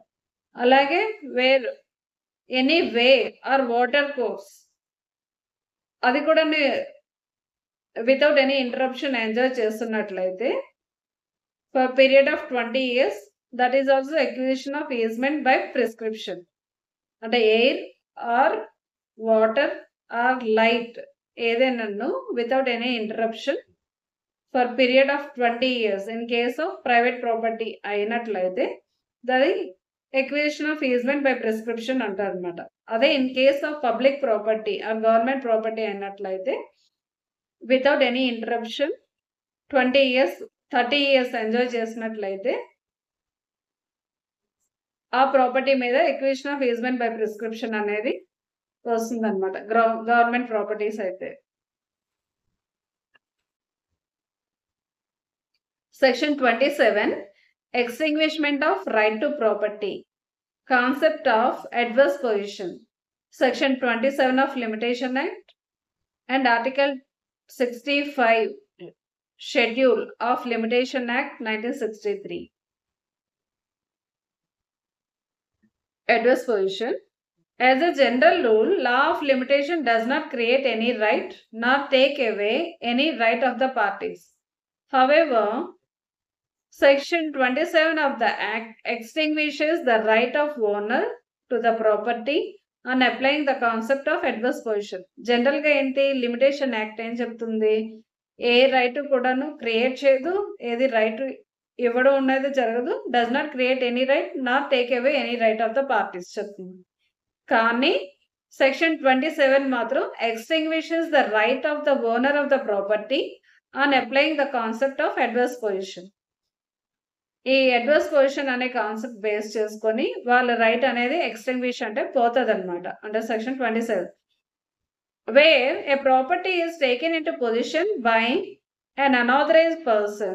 అలాగే where any way or water course అది కూడా వితౌట్ ఎనీ ఇంటరప్షన్ ఎంజాయ్ చేస్తున్నట్లయితే for period of 20 years that is also acquisition of easement by prescription. అంటే air or water or light ఏదైనా without any interruption for period of 20 years in case of private property అయినట్లయితే దాని acquisition of easement by prescription అంటారు అనమాట. అదే in case of public property or government property అయినట్లయితే without any interruption 20 years 30 years enjoy చేసినట్లయితే ఆ ప్రాపర్టీ మీద acquisition of easement by prescription అనేది వస్తుంది అనమాట గవర్నమెంట్ ప్రాపర్టీస్ అయితే. Section 27 extinguishment of right to property, concept of adverse position. Section 27 of limitation act and article 65 schedule of limitation act 1963. Adverse position. As a general rule, law of limitation does not create any right nor take away any right of the parties. However, Section 27 of the Act extinguishes the right of owner to the property on applying the concept of adverse position. General ga enti limitation act em cheptundi ఏ రైట్ కూడాను క్రియేట్ చేయదు, ఏది రైట్ ఇవ్వడం ఉన్నది జరగదు, does not create any right not take away any right of the parties చెప్తుంది. కానీ సెక్షన్ 27 మాత్రం extinguishes the right of the owner of the property on applying the concept of adverse position. ఈ అడ్వర్స్ పొజిషన్ అనే కాన్సెప్ట్ బేస్ చేసుకొని వాళ్ళ రైట్ అనేది ఎక్స్టింగ్విష్ అంటే పోతదన్నమాట under section 27. Where a property is taken into position by an unauthorized person,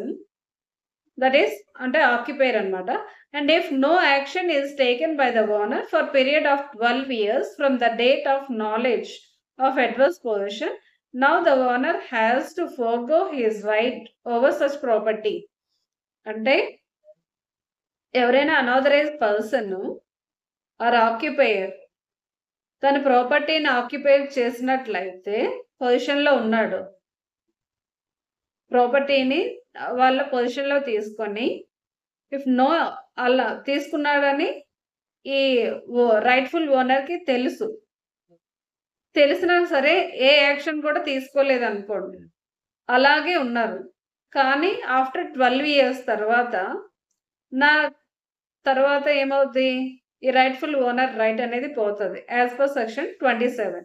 that is అంటే ఆక్యుపైర్ అన్నమాట, and if no action is taken by the owner for period of 12 years from the date of knowledge of adverse possession, now the owner has to forego his right over such property. అంటే ఎవరైనా అనాథరైజ్డ్ పర్సన్ ఆర్ ఆక్యుపైయర్ తన ప్రాపర్టీని ఆక్యుపై చేసినట్లయితే పొజిషన్లో ఉన్నాడు, ప్రాపర్టీని వాళ్ళ పొజిషన్లో తీసుకొని ఇఫ్ నో అలా తీసుకున్నాడని ఈ రైట్ఫుల్ ఓనర్కి తెలిసినా సరే ఏ యాక్షన్ కూడా తీసుకోలేదనుకోండి, అలాగే ఉన్నారు. కానీ ఆఫ్టర్ 12 years తర్వాత ఏమవుద్ది, ఈ రైట్ఫుల్ ఓనర్ రైట్ అనేది పోతుంది యాజ్ పర్ సెక్షన్ 27.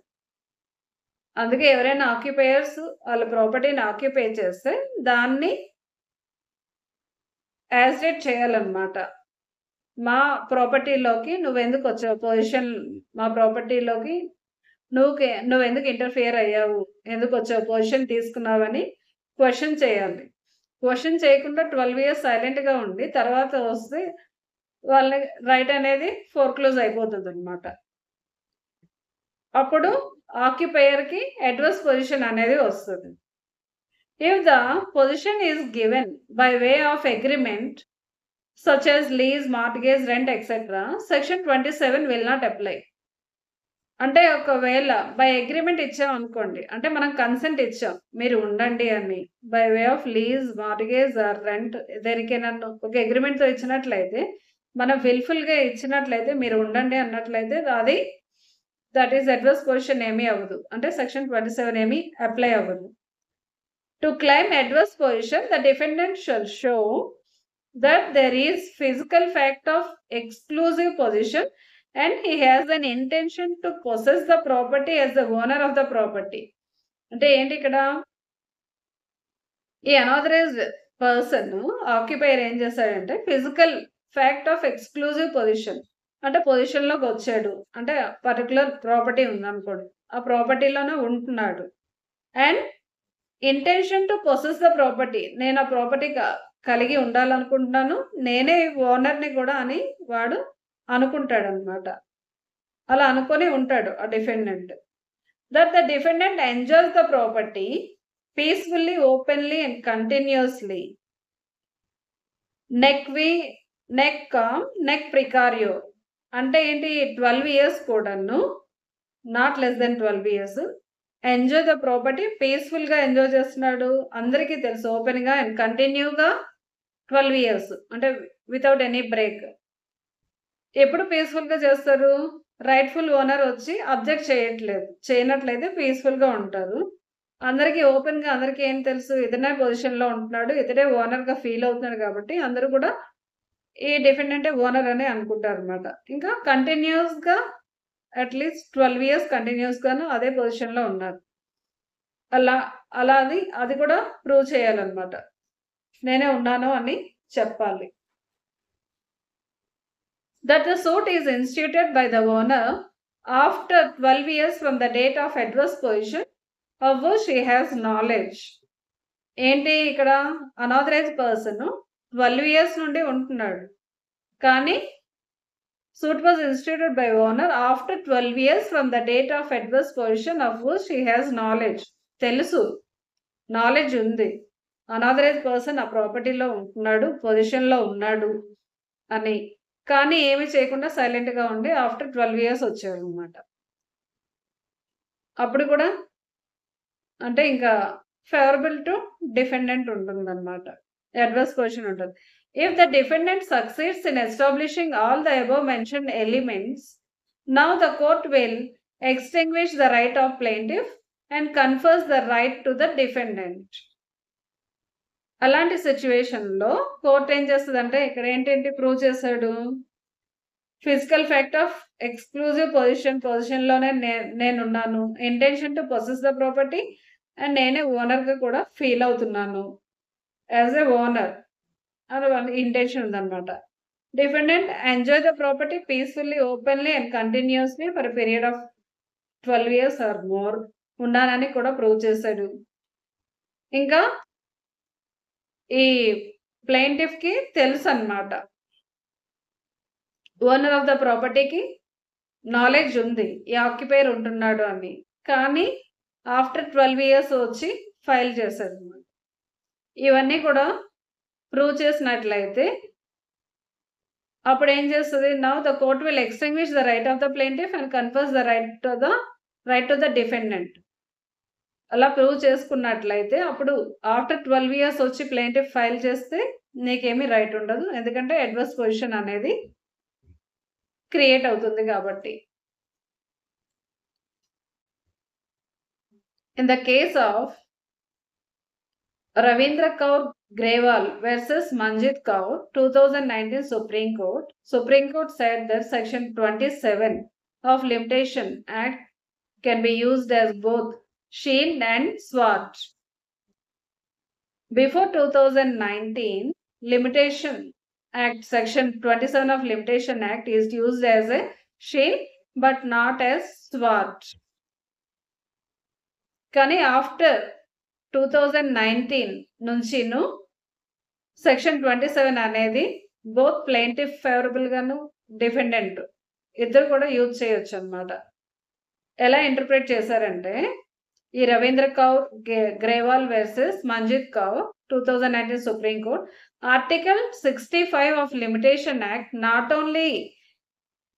అందుకే ఎవరైనా ఆక్యుపైయర్స్ వాళ్ళ ప్రాపర్టీని ఆక్యుపై చేస్తే దాన్ని యాజిటేట్ చేయాలన్నమాట. మా ప్రాపర్టీలోకి నువ్వెందుకు వచ్చావు, పొజిషన్ మా ప్రాపర్టీలోకి నువ్వెందుకు ఇంటర్ఫియర్ అయ్యావు, ఎందుకు వచ్చావు, పొజిషన్ తీసుకున్నావని క్వశ్చన్ చేయాలి. క్వశ్చన్ చేయకుండా 12 years సైలెంట్గా ఉండి తర్వాత వస్తే వాళ్ళ రైట్ అనేది ఫోర్క్లోజ్ అయిపోతుంది అనమాట. అప్పుడు ఆక్యుపైయర్కి అడ్వర్స్ పొజిషన్ అనేది వస్తుంది. If the position is given by way of agreement such as lease, mortgage, rent etcetera, section 27 will not apply. అంటే ఒకవేళ బై అగ్రిమెంట్ ఇచ్చాం అనుకోండి, అంటే మనం కన్సెంట్ ఇచ్చాం మీరు ఉండండి అని, by way of lease, mortgage or rent, దేనికైనా ఒక అగ్రిమెంట్తో ఇచ్చినట్లయితే, మనం విల్ఫుల్గా ఇచ్చినట్లయితే మీరు ఉండండి అన్నట్లయితే అది దట్ ఈస్ అడ్వర్స్ పొజిషన్ ఏమీ అవ్వదు, అంటే సెక్షన్ 27 ఏమీ అప్లై అవ్వదు. To claim adverse position the defendant shall show that there is physical fact of exclusive position and he has an intention to possess the property as the owner of the property. అంటే ఏంటి ఇక్కడ, ఈ అనాథరైజ్డ్ పర్సన్ ఆక్యుపైయర్ ఏం చేశాడంటే physical fact of exclusive position, అంటే పొజిషన్లోకి వచ్చాడు, అంటే పర్టికులర్ ప్రాపర్టీ ఉందనుకోండి, ఆ ప్రాపర్టీలోనే ఉంటున్నాడు. And intention to possess the property, నేను ఆ ప్రాపర్టీ కలిగి ఉండాలనుకుంటున్నాను, నేనే ఓనర్ని కూడా అని వాడు అనుకుంటాడు అనమాట. అలా అనుకొని ఉంటాడు ఆ defendant. That the defendant enjoys the property peacefully, openly and continuously, నెక్ కామ్, నెక్ ప్రికారియో. అంటే ఏంటి, 12 years కూడాను, not less than 12 years enjoy the property, పీస్ఫుల్గా ఎంజాయ్ చేస్తున్నాడు, అందరికీ తెలుసు, ఓపెన్గా అండ్ కంటిన్యూగా 12 years, అంటే వితౌట్ ఎనీ బ్రేక్. ఎప్పుడు పీస్ఫుల్గా చేస్తారు, రైట్ఫుల్ ఓనర్ వచ్చి అబ్జెక్ట్ చేయనట్లయితే పీస్ఫుల్గా ఉంటారు. అందరికీ ఓపెన్గా, అందరికీ ఏం తెలుసు, ఇతనే పొజిషన్లో ఉంటున్నాడు, ఇతడే ఓనర్గా ఫీల్ అవుతున్నాడు కాబట్టి అందరూ కూడా ఈ డిఫెండెంటే ఓనర్ అని అనుకుంటారు అనమాట. ఇంకా కంటిన్యూస్గా అట్లీస్ట్ 12 years కంటిన్యూస్గాను అదే పొజిషన్లో ఉన్నారు. అలా అది కూడా ప్రూవ్ చేయాలన్నమాట, నేనే ఉన్నాను అని చెప్పాలి. That the suit is instituted by the owner after 12 years from the date of adverse position of which he has knowledge. ఏంటి ఇక్కడ, అనాథరైజ్డ్ పర్సన్ 12 years నుండి ఉంటున్నాడు, కానీ suit was ఇన్స్టిట్యూటెడ్ by owner after 12 years from the date of adverse position of which he has knowledge. తెలుసు, నాలెడ్జ్ ఉంది, అనాథరైజ్డ్ పర్సన్ ఆ ప్రాపర్టీలో ఉంటున్నాడు, పొజిషన్లో ఉన్నాడు అని, కానీ ఏమి చేయకుండా సైలెంట్గా ఉండి ఆఫ్టర్ 12 years వచ్చారు అనమాట. అప్పుడు కూడా అంటే ఇంకా ఫేవరబుల్ టు డిఫెండెంట్ ఉంటుందన్నమాట, అడ్వర్స్ పొజిషన్ ఉంటుంది. If the defendant succeeds in establishing all the above mention elements, now the court will extinguish the right of plaintiff and confers the right to the defendant. అలాంటి సిచ్యువేషన్లో కోర్ట్ ఏం చేస్తుందంటే, ఇక్కడ ఏంటంటే ప్రూవ్ చేశాడు, ఫిజికల్ ఫ్యాక్ట్ ఆఫ్ ఎక్స్క్లూజివ్ పొజిషన్లోనే నేనున్నాను, intention to possess the property, and నేనే ఓనర్గా కూడా ఫీల్ అవుతున్నాను యాజ్ ఎ ఓనర్ అని ఇంటెన్షన్ ఉందన్నమాట. Defendant enjoy the property peacefully, openly and continuously for a period of 12 years or more ఉండాలని కూడా ప్రూవ్ చేశాడు. ఇంకా ఈ ప్లెయింటిఫ్‌కి తెలుసన్నమాట. ఓనర్ ఆఫ్ ద ప్రాపర్టీకి నాలెడ్జ్ ఉంది. ఈ ఆక్యుపైయర్ ఉంటున్నాడు అని. కానీ ఆఫ్టర్ 12 years వచ్చి ఫైల్ చేశాడన్నమాట. ఇవన్నీ కూడా ప్రూవ్ చేసినట్లయితే అప్పుడు ఏం చేస్తది? Now the court will extinguish the right of the plaintiff and confers the right to the defendant. అలా ప్రూవ్ చేసుకున్నట్లయితే అప్పుడు ఆఫ్టర్ 12 years వచ్చి ప్లెయింటిఫ్ ఫైల్ చేస్తే నీకేమీ రైట్ ఉండదు. ఎందుకంటే అడ్వర్స్ పొజిషన్ అనేది క్రియేట్ అవుతుంది కాబట్టి. In the case of Ravindra Kaur Grewal versus Manjit Kaur, 2019 Supreme Court said that Section 27 of Limitation Act can be used as both shield and sword. Before 2019, Limitation Act, Section 27 of Limitation Act is used as a shield but not as sword. కానీ ఆఫ్టర్ 2019 నుంచిను సెక్షన్ 27 అనేది బోత్ ప్లెయింటిఫ్ ఫేవరబుల్ గాను డిఫెండెంట్ ఇద్దరు కూడా యూజ్ చేయొచ్చు అన్నమాట. ఎలా ఇంటర్ప్రిట్ చేశారంటే ఈ Ravindra Kaur Grewal versus Manjit Kaur 2019 supreme court article 65 of limitation act not only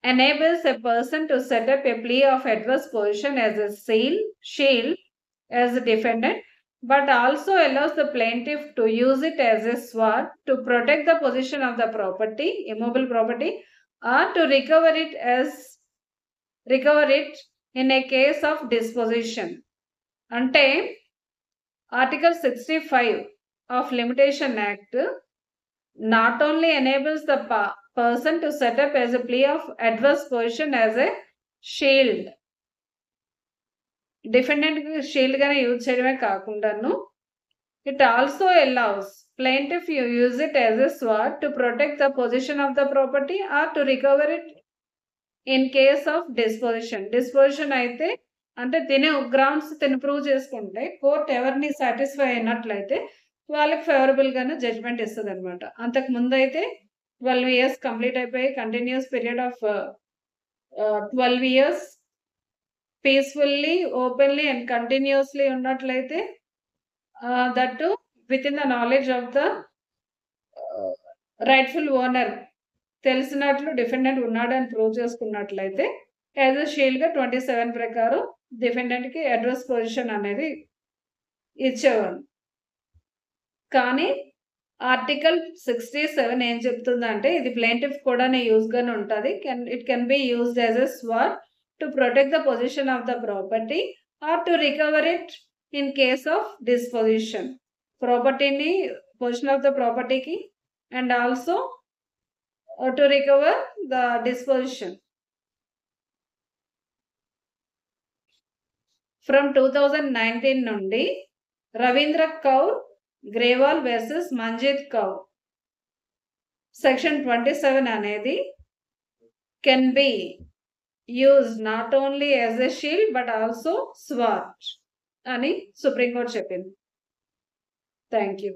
enables a person to set up a plea of adverse position as a shield as a defendant, but also allows the plaintiff to use it as a sword to protect the position of the property, immovable property, or to recover it in a case of disposition. అంటే article 65 of limitation act not only enables the person to set up as a plea of adverse position as a shield, defendant shield గానే యూజ్ చేయడమే కాకుండాను it also allows plaintiff use it as a sword to protect the position of the property or to recover it in case of dispossession అయితే అంటే తినే గ్రౌండ్స్ ప్రూవ్ చేసుకుంటే కోర్ట్ ఎవరిని సాటిస్ఫై అయినట్లయితే వాళ్ళకి ఫేవరబుల్ గానే జడ్జ్మెంట్ ఇస్తుంది అనమాట. అంతకు ముందు అయితే 12 years కంప్లీట్ అయిపోయి continuous period of 12 years peacefully, openly and continuously ఉన్నట్లయితే that with in the knowledge of the rightful owner తెలిసినట్లు డిఫెండెంట్ ఉన్నాడని ప్రూవ్ చేసుకున్నట్లయితే యాజ్ అ షీల్డ్గా 27 ప్రకారం డిఫెండెంట్కి అడ్వర్స్ పొజిషన్ అనేది ఇచ్చేవారు. కానీ ఆర్టికల్ 67 ఏం చెప్తుందంటే ఇది ప్లెయింటిఫ్ కూడా యూజ్గానే ఉంటుంది. It can be used as a sword to protect the position of the property or to recover it in case of disposition. Property ni position of the property ki and also to recover the disposition. From 2019 nundi Ravindra Kaur Grewal versus Manjit Kaur section 27 anedi can be used not only as a shield but also sword అని సుప్రీం కోర్ట్ చెప్పింది. Thank you.